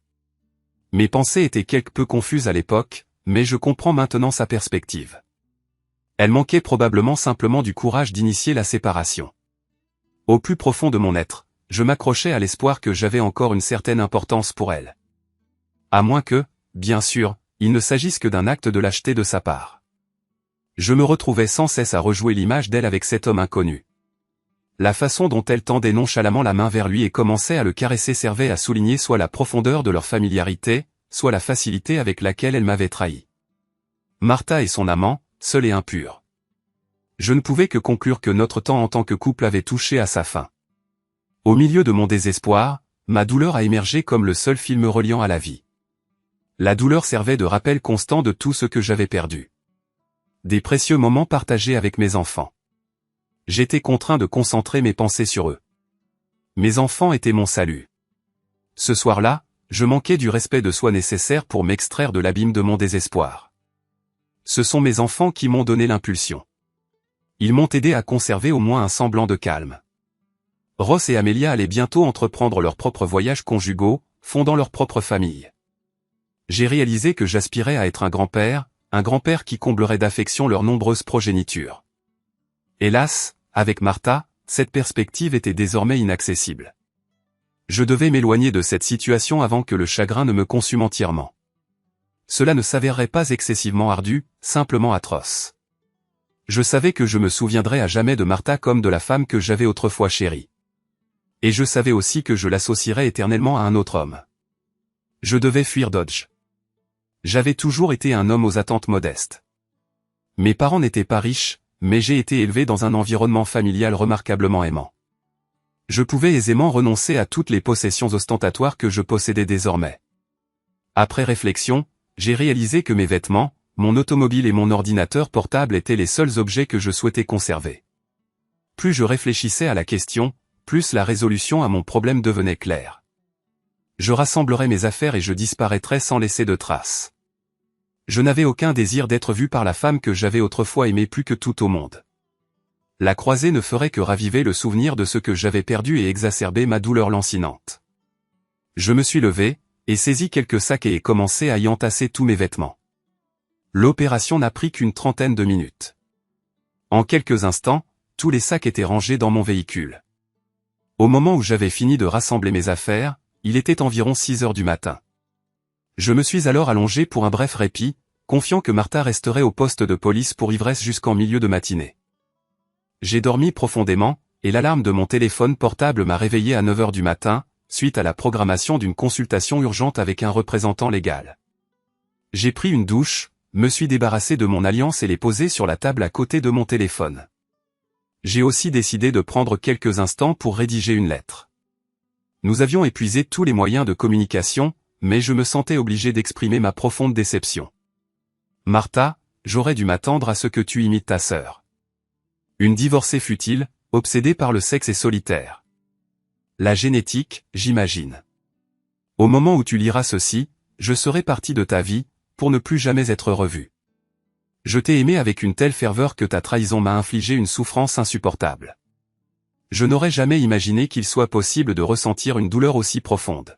Mes pensées étaient quelque peu confuses à l'époque, mais je comprends maintenant sa perspective. Elle manquait probablement simplement du courage d'initier la séparation. Au plus profond de mon être, je m'accrochais à l'espoir que j'avais encore une certaine importance pour elle. À moins que, bien sûr, il ne s'agisse que d'un acte de lâcheté de sa part. Je me retrouvais sans cesse à rejouer l'image d'elle avec cet homme inconnu. La façon dont elle tendait nonchalamment la main vers lui et commençait à le caresser servait à souligner soit la profondeur de leur familiarité, soit la facilité avec laquelle elle m'avait trahi. Martha et son amant, seul et impur. Je ne pouvais que conclure que notre temps en tant que couple avait touché à sa fin. Au milieu de mon désespoir, ma douleur a émergé comme le seul film reliant à la vie. La douleur servait de rappel constant de tout ce que j'avais perdu. Des précieux moments partagés avec mes enfants. J'étais contraint de concentrer mes pensées sur eux. Mes enfants étaient mon salut. Ce soir-là, je manquais du respect de soi nécessaire pour m'extraire de l'abîme de mon désespoir. Ce sont mes enfants qui m'ont donné l'impulsion. Ils m'ont aidé à conserver au moins un semblant de calme. Ross et Amelia allaient bientôt entreprendre leurs propres voyages conjugaux, fondant leur propre famille. J'ai réalisé que j'aspirais à être un grand-père qui comblerait d'affection leurs nombreuses progénitures. Hélas, avec Martha, cette perspective était désormais inaccessible. Je devais m'éloigner de cette situation avant que le chagrin ne me consume entièrement. Cela ne s'avérerait pas excessivement ardu, simplement atroce. Je savais que je me souviendrais à jamais de Martha comme de la femme que j'avais autrefois chérie. Et je savais aussi que je l'associerais éternellement à un autre homme. Je devais fuir Dodge. J'avais toujours été un homme aux attentes modestes. Mes parents n'étaient pas riches, mais j'ai été élevé dans un environnement familial remarquablement aimant. Je pouvais aisément renoncer à toutes les possessions ostentatoires que je possédais désormais. Après réflexion, j'ai réalisé que mes vêtements, mon automobile et mon ordinateur portable étaient les seuls objets que je souhaitais conserver. Plus je réfléchissais à la question, plus la résolution à mon problème devenait claire. Je rassemblerais mes affaires et je disparaîtrais sans laisser de traces. Je n'avais aucun désir d'être vu par la femme que j'avais autrefois aimée plus que tout au monde. La croisée ne ferait que raviver le souvenir de ce que j'avais perdu et exacerber ma douleur lancinante. Je me suis levé, et saisi quelques sacs et ai commencé à y entasser tous mes vêtements. L'opération n'a pris qu'une trentaine de minutes. En quelques instants, tous les sacs étaient rangés dans mon véhicule. Au moment où j'avais fini de rassembler mes affaires, il était environ 6 heures du matin. Je me suis alors allongé pour un bref répit, confiant que Martha resterait au poste de police pour ivresse jusqu'en milieu de matinée. J'ai dormi profondément, et l'alarme de mon téléphone portable m'a réveillé à 9 heures du matin, suite à la programmation d'une consultation urgente avec un représentant légal. J'ai pris une douche, me suis débarrassé de mon alliance et l'ai posée sur la table à côté de mon téléphone. J'ai aussi décidé de prendre quelques instants pour rédiger une lettre. Nous avions épuisé tous les moyens de communication, mais je me sentais obligé d'exprimer ma profonde déception. Martha, j'aurais dû m'attendre à ce que tu imites ta sœur. Une divorcée futile, obsédée par le sexe et solitaire. La génétique, j'imagine. Au moment où tu liras ceci, je serai parti de ta vie, pour ne plus jamais être revu. Je t'ai aimé avec une telle ferveur que ta trahison m'a infligé une souffrance insupportable. Je n'aurais jamais imaginé qu'il soit possible de ressentir une douleur aussi profonde.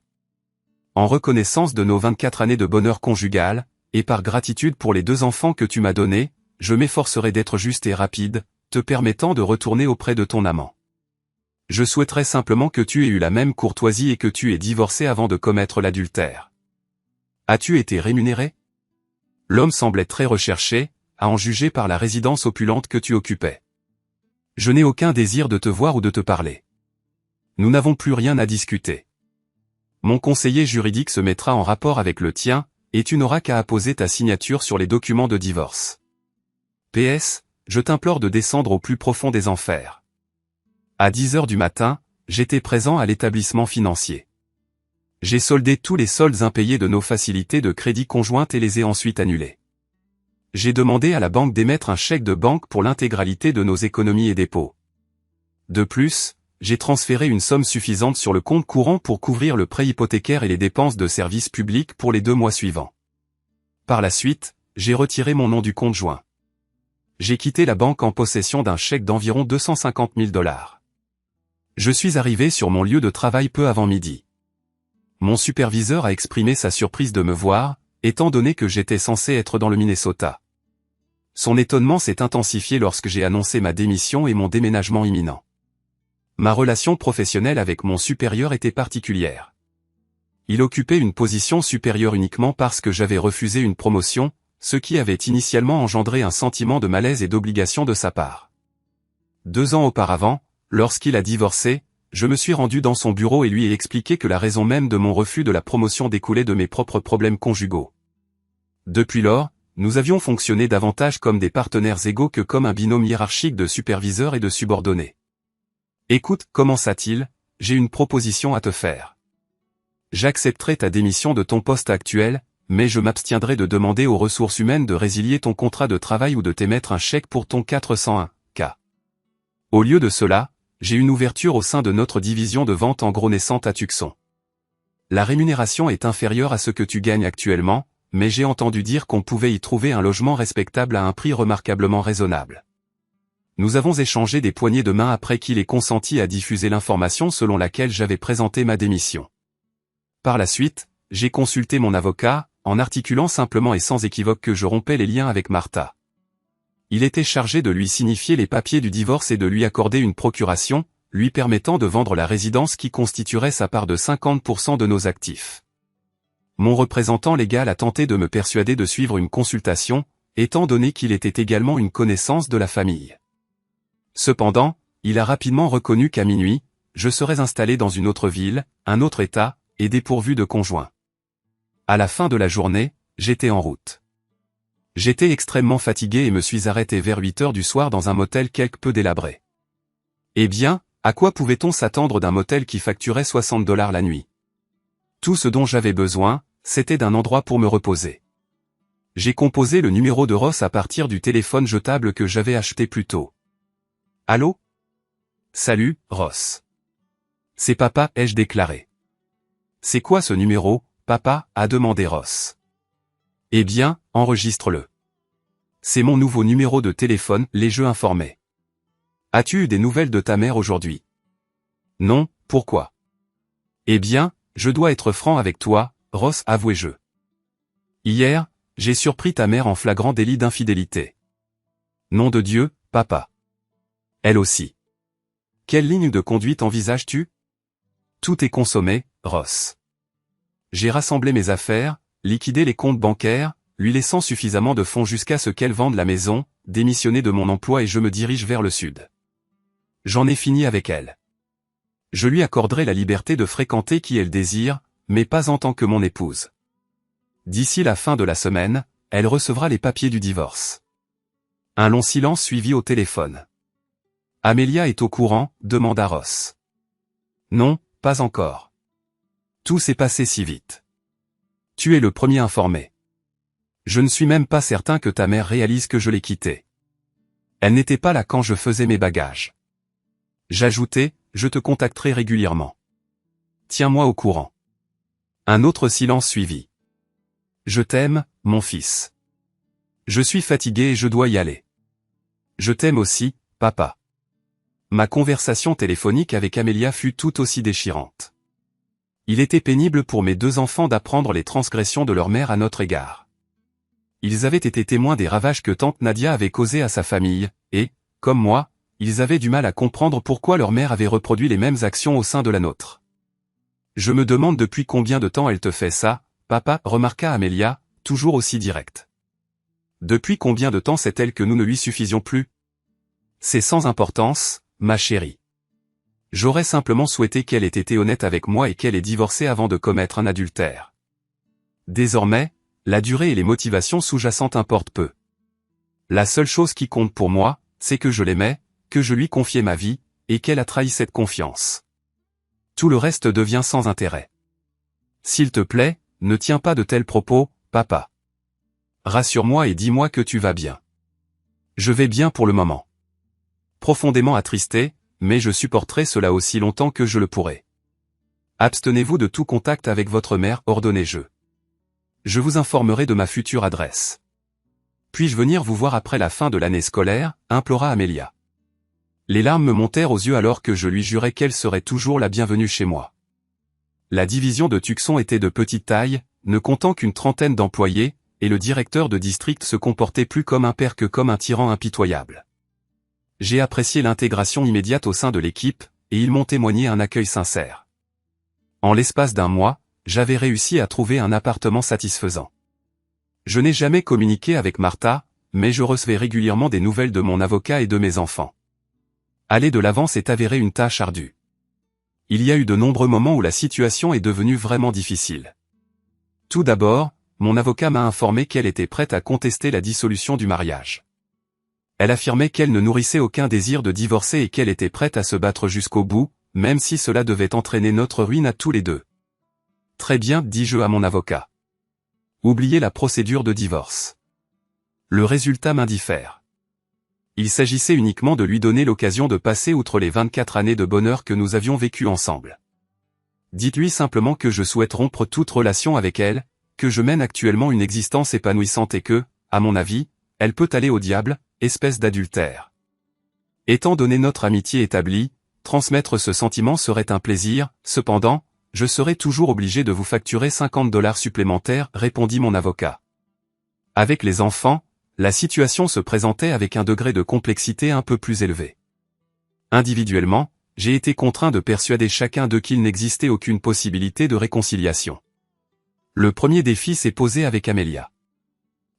En reconnaissance de nos 24 années de bonheur conjugal, et par gratitude pour les 2 enfants que tu m'as donnés, je m'efforcerai d'être juste et rapide, te permettant de retourner auprès de ton amant. Je souhaiterais simplement que tu aies eu la même courtoisie et que tu aies divorcé avant de commettre l'adultère. As-tu été rémunéré? L'homme semblait très recherché, à en juger par la résidence opulente que tu occupais. Je n'ai aucun désir de te voir ou de te parler. Nous n'avons plus rien à discuter. Mon conseiller juridique se mettra en rapport avec le tien, et tu n'auras qu'à apposer ta signature sur les documents de divorce. PS, je t'implore de descendre au plus profond des enfers. À 10 heures du matin, j'étais présent à l'établissement financier. J'ai soldé tous les soldes impayés de nos facilités de crédit conjointes et les ai ensuite annulés. J'ai demandé à la banque d'émettre un chèque de banque pour l'intégralité de nos économies et dépôts. De plus, j'ai transféré une somme suffisante sur le compte courant pour couvrir le prêt hypothécaire et les dépenses de services publics pour les 2 mois suivants. Par la suite, j'ai retiré mon nom du compte joint. J'ai quitté la banque en possession d'un chèque d'environ 250 000 $. Je suis arrivé sur mon lieu de travail peu avant midi. Mon superviseur a exprimé sa surprise de me voir, étant donné que j'étais censé être dans le Minnesota. Son étonnement s'est intensifié lorsque j'ai annoncé ma démission et mon déménagement imminent. Ma relation professionnelle avec mon supérieur était particulière. Il occupait une position supérieure uniquement parce que j'avais refusé une promotion, ce qui avait initialement engendré un sentiment de malaise et d'obligation de sa part. 2 ans auparavant, lorsqu'il a divorcé, je me suis rendu dans son bureau et lui ai expliqué que la raison même de mon refus de la promotion découlait de mes propres problèmes conjugaux. Depuis lors, nous avions fonctionné davantage comme des partenaires égaux que comme un binôme hiérarchique de superviseurs et de subordonnés. Écoute, commença-t-il, j'ai une proposition à te faire. J'accepterai ta démission de ton poste actuel, mais je m'abstiendrai de demander aux ressources humaines de résilier ton contrat de travail ou de t'émettre un chèque pour ton 401K. Au lieu de cela, j'ai une ouverture au sein de notre division de vente en gros naissante à Tucson. La rémunération est inférieure à ce que tu gagnes actuellement, mais j'ai entendu dire qu'on pouvait y trouver un logement respectable à un prix remarquablement raisonnable. Nous avons échangé des poignées de main après qu'il ait consenti à diffuser l'information selon laquelle j'avais présenté ma démission. Par la suite, j'ai consulté mon avocat, en articulant simplement et sans équivoque que je rompais les liens avec Martha. Il était chargé de lui signifier les papiers du divorce et de lui accorder une procuration, lui permettant de vendre la résidence qui constituerait sa part de 50% de nos actifs. Mon représentant légal a tenté de me persuader de suivre une consultation, étant donné qu'il était également une connaissance de la famille. Cependant, il a rapidement reconnu qu'à minuit, je serais installé dans une autre ville, un autre état, et dépourvu de conjoint. À la fin de la journée, j'étais en route. J'étais extrêmement fatigué et me suis arrêté vers 8 heures du soir dans un motel quelque peu délabré. Eh bien, à quoi pouvait-on s'attendre d'un motel qui facturait $60 la nuit? Tout ce dont j'avais besoin, c'était d'un endroit pour me reposer. J'ai composé le numéro de Ross à partir du téléphone jetable que j'avais acheté plus tôt. Allô? Salut, Ross. C'est papa, ai-je déclaré. C'est quoi ce numéro, papa? A demandé Ross. Eh bien, enregistre-le. C'est mon nouveau numéro de téléphone, l'ai-je informé. As-tu eu des nouvelles de ta mère aujourd'hui? Non, pourquoi? Eh bien, je dois être franc avec toi, Ross, avouai-je. Hier, j'ai surpris ta mère en flagrant délit d'infidélité. Nom de Dieu, papa. Elle aussi. Quelle ligne de conduite envisages-tu? Tout est consommé, Ross. J'ai rassemblé mes affaires, liquidé les comptes bancaires, lui laissant suffisamment de fonds jusqu'à ce qu'elle vende la maison, démissionner de mon emploi et je me dirige vers le sud. J'en ai fini avec elle. Je lui accorderai la liberté de fréquenter qui elle désire, mais pas en tant que mon épouse. D'ici la fin de la semaine, elle recevra les papiers du divorce. Un long silence suivit au téléphone. Amelia est au courant, demanda Ross. Non, pas encore. Tout s'est passé si vite. Tu es le premier informé. Je ne suis même pas certain que ta mère réalise que je l'ai quittée. Elle n'était pas là quand je faisais mes bagages. J'ajoutai, je te contacterai régulièrement. Tiens-moi au courant. Un autre silence suivit. Je t'aime, mon fils. Je suis fatigué et je dois y aller. Je t'aime aussi, papa. Ma conversation téléphonique avec Amelia fut tout aussi déchirante. Il était pénible pour mes deux enfants d'apprendre les transgressions de leur mère à notre égard. Ils avaient été témoins des ravages que tante Nadia avait causés à sa famille, et, comme moi, ils avaient du mal à comprendre pourquoi leur mère avait reproduit les mêmes actions au sein de la nôtre. Je me demande depuis combien de temps elle te fait ça, papa, remarqua Amelia, toujours aussi directe. Depuis combien de temps sait-elle que nous ne lui suffisions plus? C'est sans importance, ma chérie. J'aurais simplement souhaité qu'elle ait été honnête avec moi et qu'elle ait divorcé avant de commettre un adultère. Désormais, la durée et les motivations sous-jacentes importent peu. La seule chose qui compte pour moi, c'est que je l'aimais, que je lui confiais ma vie, et qu'elle a trahi cette confiance. Tout le reste devient sans intérêt. S'il te plaît, ne tiens pas de tels propos, papa. Rassure-moi et dis-moi que tu vas bien. Je vais bien pour le moment. Profondément attristé, mais je supporterai cela aussi longtemps que je le pourrai. Abstenez-vous de tout contact avec votre mère, ordonnai-je. Je vous informerai de ma future adresse. Puis-je venir vous voir après la fin de l'année scolaire, implora Amelia. Les larmes me montèrent aux yeux alors que je lui jurai qu'elle serait toujours la bienvenue chez moi. La division de Tucson était de petite taille, ne comptant qu'une trentaine d'employés, et le directeur de district se comportait plus comme un père que comme un tyran impitoyable. J'ai apprécié l'intégration immédiate au sein de l'équipe, et ils m'ont témoigné un accueil sincère. En l'espace d'un mois, j'avais réussi à trouver un appartement satisfaisant. Je n'ai jamais communiqué avec Martha, mais je recevais régulièrement des nouvelles de mon avocat et de mes enfants. Aller de l'avant s'est avéré une tâche ardue. Il y a eu de nombreux moments où la situation est devenue vraiment difficile. Tout d'abord, mon avocat m'a informé qu'elle était prête à contester la dissolution du mariage. Elle affirmait qu'elle ne nourrissait aucun désir de divorcer et qu'elle était prête à se battre jusqu'au bout, même si cela devait entraîner notre ruine à tous les deux. Très bien, dis-je à mon avocat. Oubliez la procédure de divorce. Le résultat m'indiffère. Il s'agissait uniquement de lui donner l'occasion de passer outre les 24 années de bonheur que nous avions vécues ensemble. Dites-lui simplement que je souhaite rompre toute relation avec elle, que je mène actuellement une existence épanouissante et que, à mon avis, elle peut aller au diable, espèce d'adultère. Étant donné notre amitié établie, transmettre ce sentiment serait un plaisir, cependant, je serai toujours obligé de vous facturer $50 supplémentaires, répondit mon avocat. Avec les enfants, la situation se présentait avec un degré de complexité un peu plus élevé. Individuellement, j'ai été contraint de persuader chacun d'eux qu'il n'existait aucune possibilité de réconciliation. Le premier défi s'est posé avec Amelia.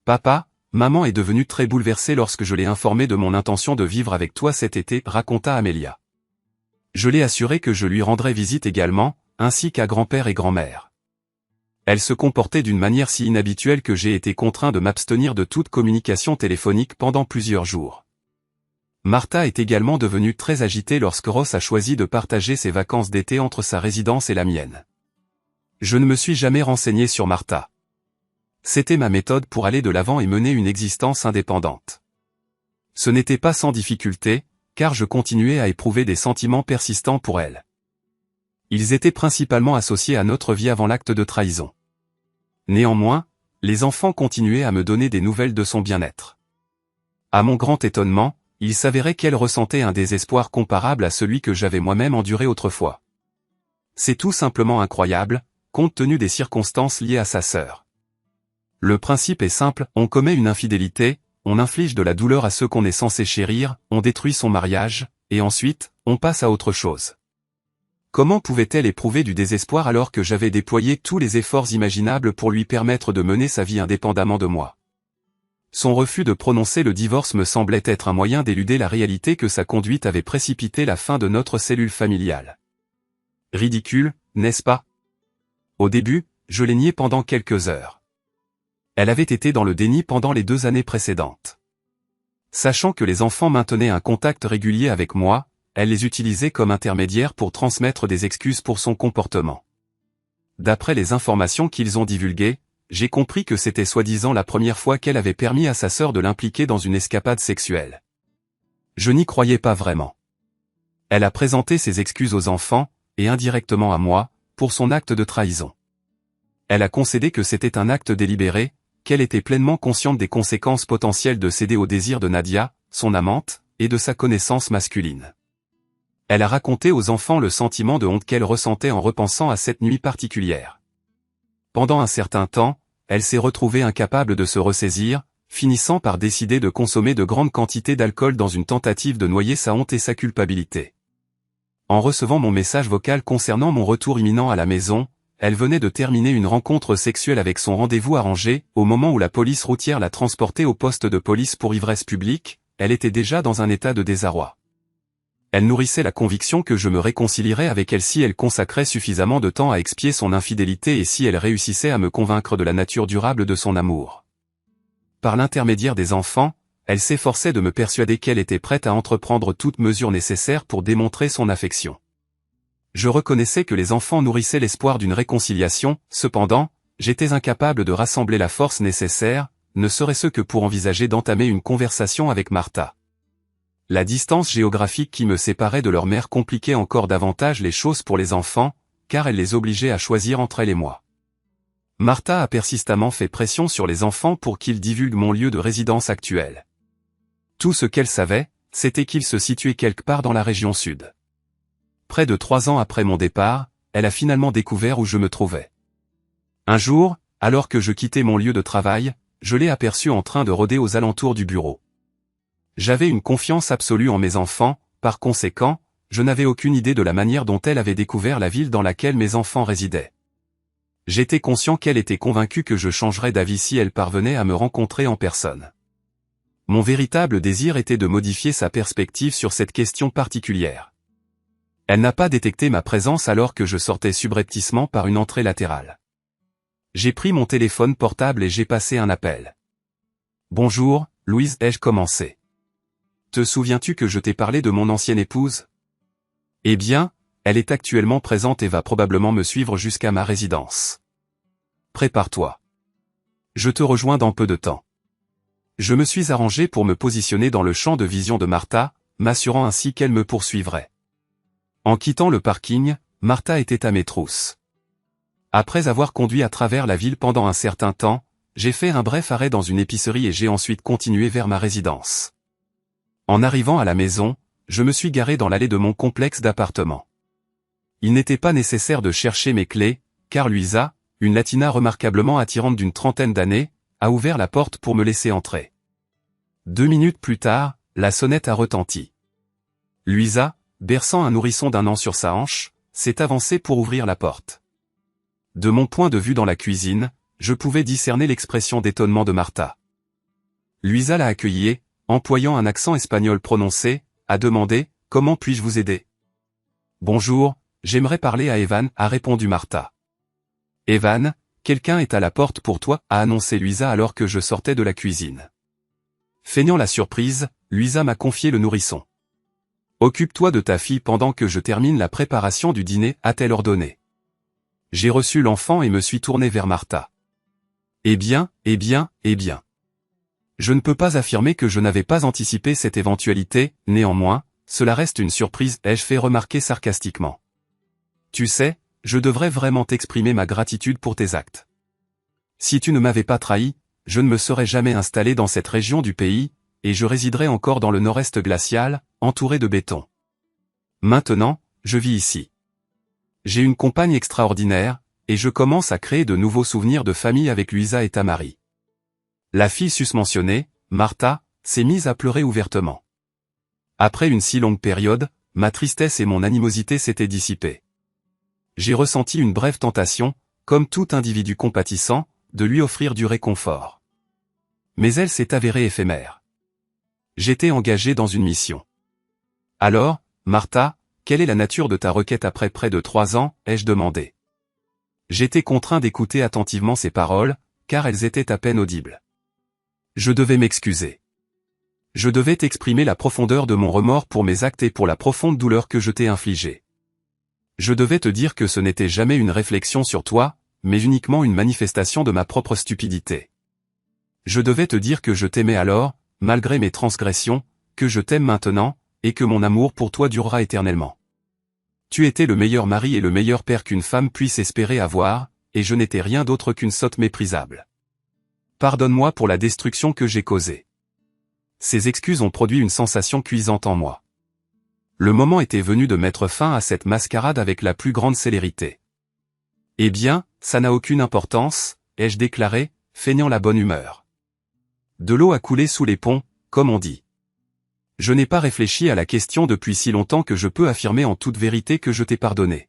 Papa, maman est devenue très bouleversée lorsque je l'ai informée de mon intention de vivre avec toi cet été, raconta Amelia. Je l'ai assuré que je lui rendrais visite également, ainsi qu'à grand-père et grand-mère. Elle se comportait d'une manière si inhabituelle que j'ai été contraint de m'abstenir de toute communication téléphonique pendant plusieurs jours. Martha est également devenue très agitée lorsque Ross a choisi de partager ses vacances d'été entre sa résidence et la mienne. Je ne me suis jamais renseigné sur Martha. C'était ma méthode pour aller de l'avant et mener une existence indépendante. Ce n'était pas sans difficulté, car je continuais à éprouver des sentiments persistants pour elle. Ils étaient principalement associés à notre vie avant l'acte de trahison. Néanmoins, les enfants continuaient à me donner des nouvelles de son bien-être. À mon grand étonnement, il s'avérait qu'elle ressentait un désespoir comparable à celui que j'avais moi-même enduré autrefois. C'est tout simplement incroyable, compte tenu des circonstances liées à sa sœur. Le principe est simple, on commet une infidélité, on inflige de la douleur à ceux qu'on est censé chérir, on détruit son mariage, et ensuite, on passe à autre chose. Comment pouvait-elle éprouver du désespoir alors que j'avais déployé tous les efforts imaginables pour lui permettre de mener sa vie indépendamment de moi? Son refus de prononcer le divorce me semblait être un moyen d'éluder la réalité que sa conduite avait précipité la fin de notre cellule familiale. Ridicule, n'est-ce pas? Au début, je l'ai nié pendant quelques heures. Elle avait été dans le déni pendant les 2 années précédentes. Sachant que les enfants maintenaient un contact régulier avec moi, elle les utilisait comme intermédiaires pour transmettre des excuses pour son comportement. D'après les informations qu'ils ont divulguées, j'ai compris que c'était soi-disant la première fois qu'elle avait permis à sa sœur de l'impliquer dans une escapade sexuelle. Je n'y croyais pas vraiment. Elle a présenté ses excuses aux enfants, et indirectement à moi, pour son acte de trahison. Elle a concédé que c'était un acte délibéré, qu'elle était pleinement consciente des conséquences potentielles de céder au désir de Nadia, son amante, et de sa connaissance masculine. Elle a raconté aux enfants le sentiment de honte qu'elle ressentait en repensant à cette nuit particulière. Pendant un certain temps, elle s'est retrouvée incapable de se ressaisir, finissant par décider de consommer de grandes quantités d'alcool dans une tentative de noyer sa honte et sa culpabilité. En recevant mon message vocal concernant mon retour imminent à la maison, elle venait de terminer une rencontre sexuelle avec son rendez-vous arrangé, au moment où la police routière l'a transportée au poste de police pour ivresse publique, elle était déjà dans un état de désarroi. Elle nourrissait la conviction que je me réconcilierais avec elle si elle consacrait suffisamment de temps à expier son infidélité et si elle réussissait à me convaincre de la nature durable de son amour. Par l'intermédiaire des enfants, elle s'efforçait de me persuader qu'elle était prête à entreprendre toute mesure nécessaire pour démontrer son affection. Je reconnaissais que les enfants nourrissaient l'espoir d'une réconciliation, cependant, j'étais incapable de rassembler la force nécessaire, ne serait-ce que pour envisager d'entamer une conversation avec Martha. La distance géographique qui me séparait de leur mère compliquait encore davantage les choses pour les enfants, car elle les obligeait à choisir entre elle et moi. Martha a persistamment fait pression sur les enfants pour qu'ils divulguent mon lieu de résidence actuel. Tout ce qu'elle savait, c'était qu'il se situait quelque part dans la région sud. Près de 3 ans après mon départ, elle a finalement découvert où je me trouvais. Un jour, alors que je quittais mon lieu de travail, je l'ai aperçue en train de rôder aux alentours du bureau. J'avais une confiance absolue en mes enfants, par conséquent, je n'avais aucune idée de la manière dont elle avait découvert la ville dans laquelle mes enfants résidaient. J'étais conscient qu'elle était convaincue que je changerais d'avis si elle parvenait à me rencontrer en personne. Mon véritable désir était de modifier sa perspective sur cette question particulière. Elle n'a pas détecté ma présence alors que je sortais subrepticement par une entrée latérale. J'ai pris mon téléphone portable et j'ai passé un appel. Bonjour, Louise, ai-je commencé. Te souviens-tu que je t'ai parlé de mon ancienne épouse? Eh bien, elle est actuellement présente et va probablement me suivre jusqu'à ma résidence. Prépare-toi. Je te rejoins dans peu de temps. Je me suis arrangé pour me positionner dans le champ de vision de Martha, m'assurant ainsi qu'elle me poursuivrait. En quittant le parking, Martha était à mes trousses. Après avoir conduit à travers la ville pendant un certain temps, j'ai fait un bref arrêt dans une épicerie et j'ai ensuite continué vers ma résidence. En arrivant à la maison, je me suis garé dans l'allée de mon complexe d'appartements. Il n'était pas nécessaire de chercher mes clés, car Luisa, une latina remarquablement attirante d'une trentaine d'années, a ouvert la porte pour me laisser entrer. 2 minutes plus tard, la sonnette a retenti. Luisa, berçant un nourrisson d'1 an sur sa hanche, s'est avancée pour ouvrir la porte. De mon point de vue dans la cuisine, je pouvais discerner l'expression d'étonnement de Martha. Luisa l'a accueillie, employant un accent espagnol prononcé, a demandé « Comment puis-je vous aider ?»« Bonjour, j'aimerais parler à Evan » a répondu Martha. « Evan, quelqu'un est à la porte pour toi » a annoncé Luisa alors que je sortais de la cuisine. Feignant la surprise, Luisa m'a confié le nourrisson. « Occupe-toi de ta fille pendant que je termine la préparation du dîner » a-t-elle ordonné. J'ai reçu l'enfant et me suis tourné vers Martha. « Eh bien. Je ne peux pas affirmer que je n'avais pas anticipé cette éventualité, néanmoins, cela reste une surprise, ai-je fait remarquer sarcastiquement. Tu sais, je devrais vraiment t'exprimer ma gratitude pour tes actes. Si tu ne m'avais pas trahi, je ne me serais jamais installé dans cette région du pays, et je résiderais encore dans le nord-est glacial, entouré de béton. Maintenant, je vis ici. J'ai une compagne extraordinaire, et je commence à créer de nouveaux souvenirs de famille avec Luisa et Tamari. La fille susmentionnée, Martha, s'est mise à pleurer ouvertement. Après une si longue période, ma tristesse et mon animosité s'étaient dissipées. J'ai ressenti une brève tentation, comme tout individu compatissant, de lui offrir du réconfort. Mais elle s'est avérée éphémère. J'étais engagé dans une mission. Alors, Martha, quelle est la nature de ta requête après près de 3 ans, ai-je demandé. J'étais contraint d'écouter attentivement ces paroles, car elles étaient à peine audibles. Je devais m'excuser. Je devais t'exprimer la profondeur de mon remords pour mes actes et pour la profonde douleur que je t'ai infligée. Je devais te dire que ce n'était jamais une réflexion sur toi, mais uniquement une manifestation de ma propre stupidité. Je devais te dire que je t'aimais alors, malgré mes transgressions, que je t'aime maintenant, et que mon amour pour toi durera éternellement. Tu étais le meilleur mari et le meilleur père qu'une femme puisse espérer avoir, et je n'étais rien d'autre qu'une sotte méprisable. Pardonne-moi pour la destruction que j'ai causée. Ces excuses ont produit une sensation cuisante en moi. Le moment était venu de mettre fin à cette mascarade avec la plus grande célérité. Eh bien, ça n'a aucune importance, ai-je déclaré, feignant la bonne humeur. De l'eau a coulé sous les ponts, comme on dit. Je n'ai pas réfléchi à la question depuis si longtemps que je peux affirmer en toute vérité que je t'ai pardonné.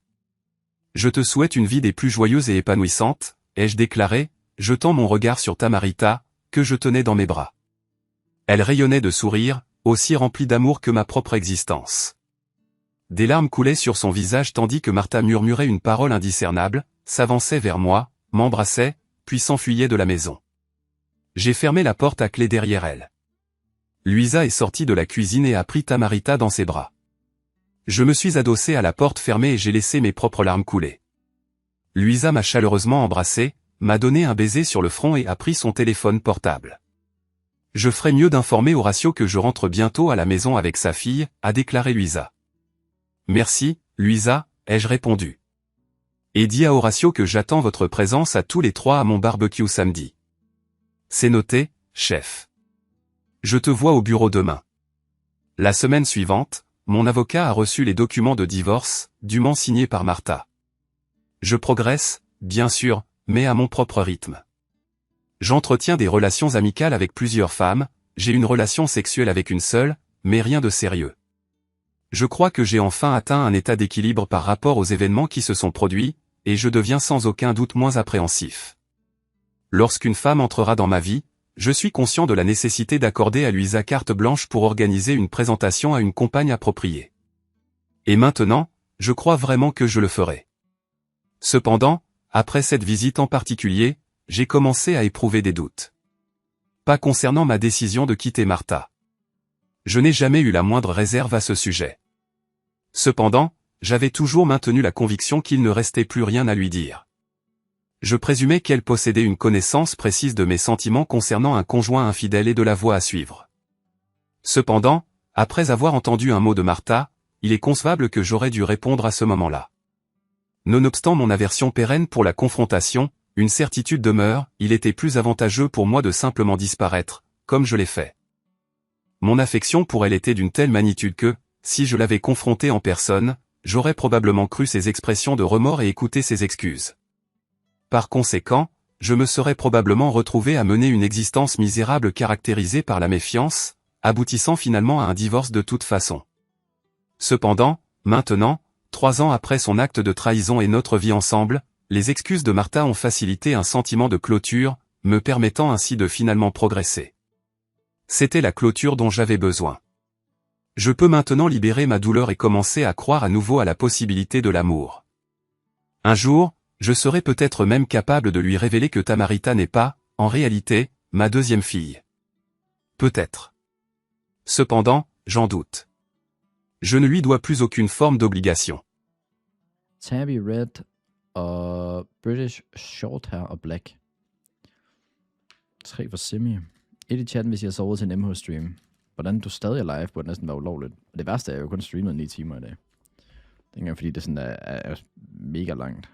Je te souhaite une vie des plus joyeuses et épanouissantes, ai-je déclaré, jetant mon regard sur Tamarita, que je tenais dans mes bras. Elle rayonnait de sourire, aussi remplie d'amour que ma propre existence. Des larmes coulaient sur son visage tandis que Martha murmurait une parole indiscernable, s'avançait vers moi, m'embrassait, puis s'enfuyait de la maison. J'ai fermé la porte à clé derrière elle. Luisa est sortie de la cuisine et a pris Tamarita dans ses bras. Je me suis adossé à la porte fermée et j'ai laissé mes propres larmes couler. Luisa m'a chaleureusement embrassé, m'a donné un baiser sur le front et a pris son téléphone portable. Je ferais mieux d'informer Horacio que je rentre bientôt à la maison avec sa fille, a déclaré Luisa. Merci, Luisa, ai-je répondu. Et dis à Horacio que j'attends votre présence à tous les 3 à mon barbecue samedi. C'est noté, chef. Je te vois au bureau demain. La semaine suivante, mon avocat a reçu les documents de divorce, dûment signés par Martha. Je progresse, bien sûr, mais à mon propre rythme. J'entretiens des relations amicales avec plusieurs femmes, j'ai une relation sexuelle avec une seule, mais rien de sérieux. Je crois que j'ai enfin atteint un état d'équilibre par rapport aux événements qui se sont produits, et je deviens sans aucun doute moins appréhensif. Lorsqu'une femme entrera dans ma vie, je suis conscient de la nécessité d'accorder à Luisa carte blanche pour organiser une présentation à une compagne appropriée. Et maintenant, je crois vraiment que je le ferai. Cependant, Après cette visite en particulier, j'ai commencé à éprouver des doutes. Pas concernant ma décision de quitter Martha. Je n'ai jamais eu la moindre réserve à ce sujet. Cependant, j'avais toujours maintenu la conviction qu'il ne restait plus rien à lui dire. Je présumais qu'elle possédait une connaissance précise de mes sentiments concernant un conjoint infidèle et de la voie à suivre. Cependant, après avoir entendu un mot de Martha, il est concevable que j'aurais dû répondre à ce moment-là. Nonobstant mon aversion pérenne pour la confrontation, une certitude demeure, il était plus avantageux pour moi de simplement disparaître, comme je l'ai fait. Mon affection pour elle était d'une telle magnitude que, si je l'avais confrontée en personne, j'aurais probablement cru ses expressions de remords et écouté ses excuses. Par conséquent, je me serais probablement retrouvé à mener une existence misérable caractérisée par la méfiance, aboutissant finalement à un divorce de toute façon. Cependant, maintenant, 3 ans après son acte de trahison et notre vie ensemble, les excuses de Martha ont facilité un sentiment de clôture, me permettant ainsi de finalement progresser. C'était la clôture dont j'avais besoin. Je peux maintenant libérer ma douleur et commencer à croire à nouveau à la possibilité de l'amour. Un jour, je serai peut-être même capable de lui révéler que Tamarita n'est pas, en réalité, ma deuxième fille. Peut-être. Cependant, j'en doute. Je ne lui dois plus aucune forme d'obligation. Tabby Red og British Shorthair og Black. 3 for Simi. Et i chatten, hvis jeg har sovet til en MH-stream. Hvordan du stadig er live, burde næsten være ulovligt. Og det værste er, at jeg jo kun streamet 9 timer i dag. Det er ikke engang fordi, det sådan er mega langt.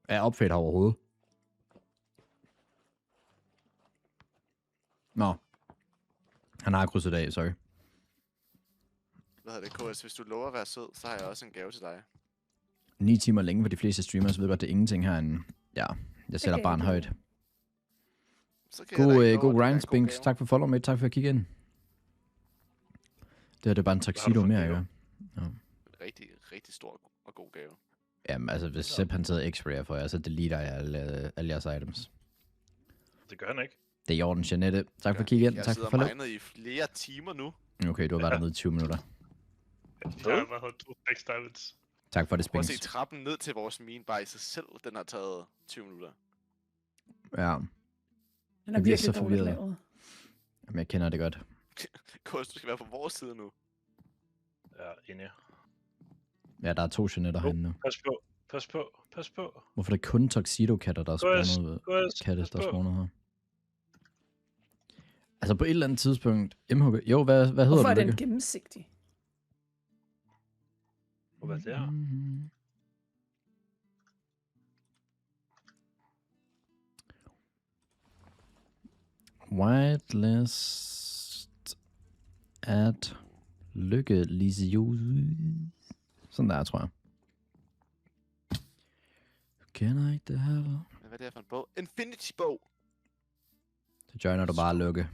Er opfedt her overhovedet? Nå. Han har krydset af, sorry. Hvad hedder det, KS? Hvis du lover at være sød, så har jeg også en gave til dig. 9 timer længe for de fleste streamers, ved godt, det er ingenting herinde. Ja, jeg sætter barn højt. God grind, Spinks. Tak for follow, mate. Tak for at kigge ind. Det er bare en tuxedo mere, ikke? Ja. Rigtig stor og god gave. Jamen, altså, hvis Sepp han tager X-ray for jer, så deleter jeg alle jeres items. Det gør han ikke. Det er i orden, Jeanette. Tak for at kigge ind. Tak for follow. Jeg sidder i flere timer nu. Okay, du har været dernede i 20 minutter. Jeg har været 2 diamonds. Tak for det, Prøv at Spinks. se trappen ned til vores mine bare i sig selv. Den har taget 20 minutter. Ja. Den er virkelig dårligt lavet. Jamen, jeg kender det godt. KS, du skal være på vores side nu. Ja, enig. Ja, der er 2 Jeanetter herinde nu. Pas på. Hvorfor er det kun tuxedo-katter, der er spawnet katte, der er spawnet her? Altså på et eller andet tidspunkt, MHG... Jo, hvad hedder Hvorfor er det? den gennemsigtig? Hvad er det her? Whitelist at Lykke Lisius. Sådan der, tror jeg. Can I the hell? Hvad er det her for en bog? Infinity-bog! Så joiner du bare Lykke.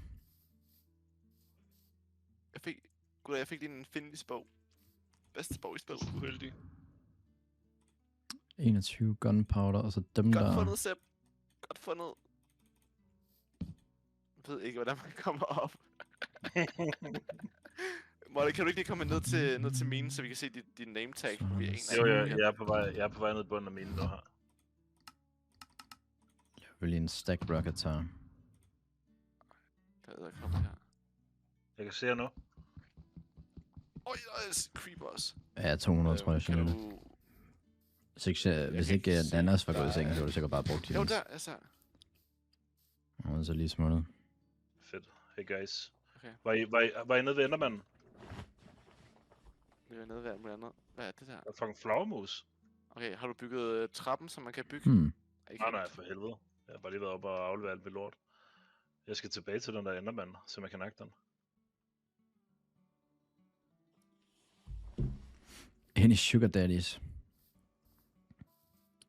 Jeg fik lige en Infinity-bog. Bedste bog i spillet. Uheldig. 21 gunpowder, og så dem Godt der... fundet, Sepp. Godt fundet. Jeg ved ikke, hvordan man kommer op. Molly, kan du ikke lige komme ned til mine, så vi kan se din name tag? Jo, jeg er på vej ned i bunden af mine nu her. Jeg vil lige en stack rocket her. Der kommer her. Jeg kan se jer nu. Oj, creeper også. Ja, 200 tror jeg, Jeanette. Hvis ikke Dannas var gået i sengen, så var det sikkert bare brugt til. Jo, der, jeg ser. Og så lige smuttet. Fedt. Hey guys. Okay. Var I nede ved Endermanden? Vi er nede ved alt andet. Hvad er det der? Der er fucking flagermus. Okay, har du bygget trappen, som man kan bygge? Nej, for helvede. Jeg har bare lige været oppe og afleveret alt ved lort. Jeg skal tilbage til den der Enderman, så man kan nakke den. Any sugar daddies.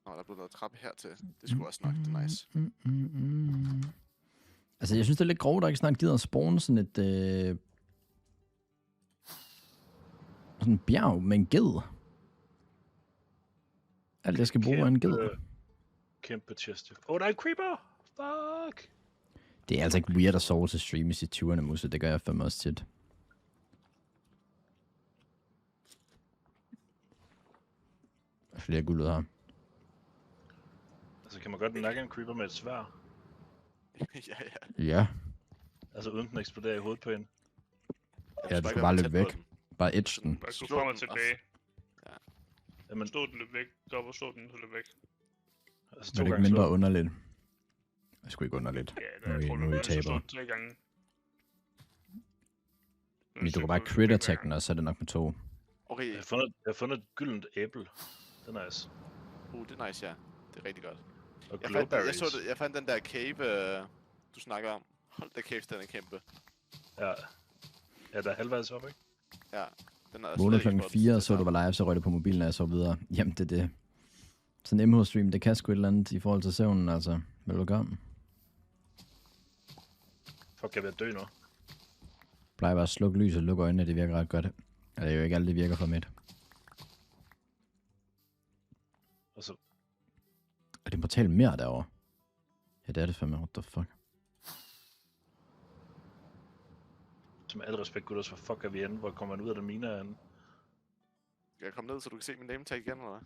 Der er blevet noget trappe hertil. Det skulle også nok, det er nice. Altså, jeg synes, det er lidt grovt, der ikke snart gider at spawne sådan et... sådan en bjerg med en ged. Alt jeg skal bruge er en ged. kæmpe chest. Der er en creeper! Fuck! Det er altså ikke weird at sove til streams i 20'erne, Musse. Det gør jeg fandme også tit. Flere guld ud her. Altså, kan man godt nakke en creeper med et sværd? ja. Ja. Altså, uden den eksploderer i hovedet på en. Ja, du skal bare løbe væk. Bare edge den. Bare gå frem og tilbage. Jamen, Stå den, løb væk. Gå op og stå den, så løb væk. altså, Er det ikke mindre underligt? Det er sgu ikke underligt. Ja, Nu er jeg tror, nu er du I har taber. stået 3 gange. Men du kan bare crit attack den, og så er det nok med 2. Okay, Jeg har fundet et gyldent æble. Det er nice. det er nice, ja. Det er rigtig godt. Og Jeg fandt den der cave, du snakker om. Hold da kæft, den er kæmpe. Ja. Ja, der er halvvejs op, ikke? Ja, den er Vågnede slet ikke klokken 4, og så du var var live, så røg det på mobilen, og jeg så videre. Jamen, det er det. Sådan en MH-stream, det kan sgu et eller andet i forhold til søvnen, altså. Hvad vil du gøre? Fuck, jeg er ved at dø nu. Plejer bare at slukke lys og lukke øjnene, det virker ret godt. Ja, det er jo ikke alt, det virker for midt. Og så, Er det en portal mere derovre? Ja, det er det fandme. What the fuck? som al respekt, gutter, så fuck er vi henne? Hvor kommer man ud af den mine af? Skal jeg komme ned, så du kan se min name tag igen, eller hvad?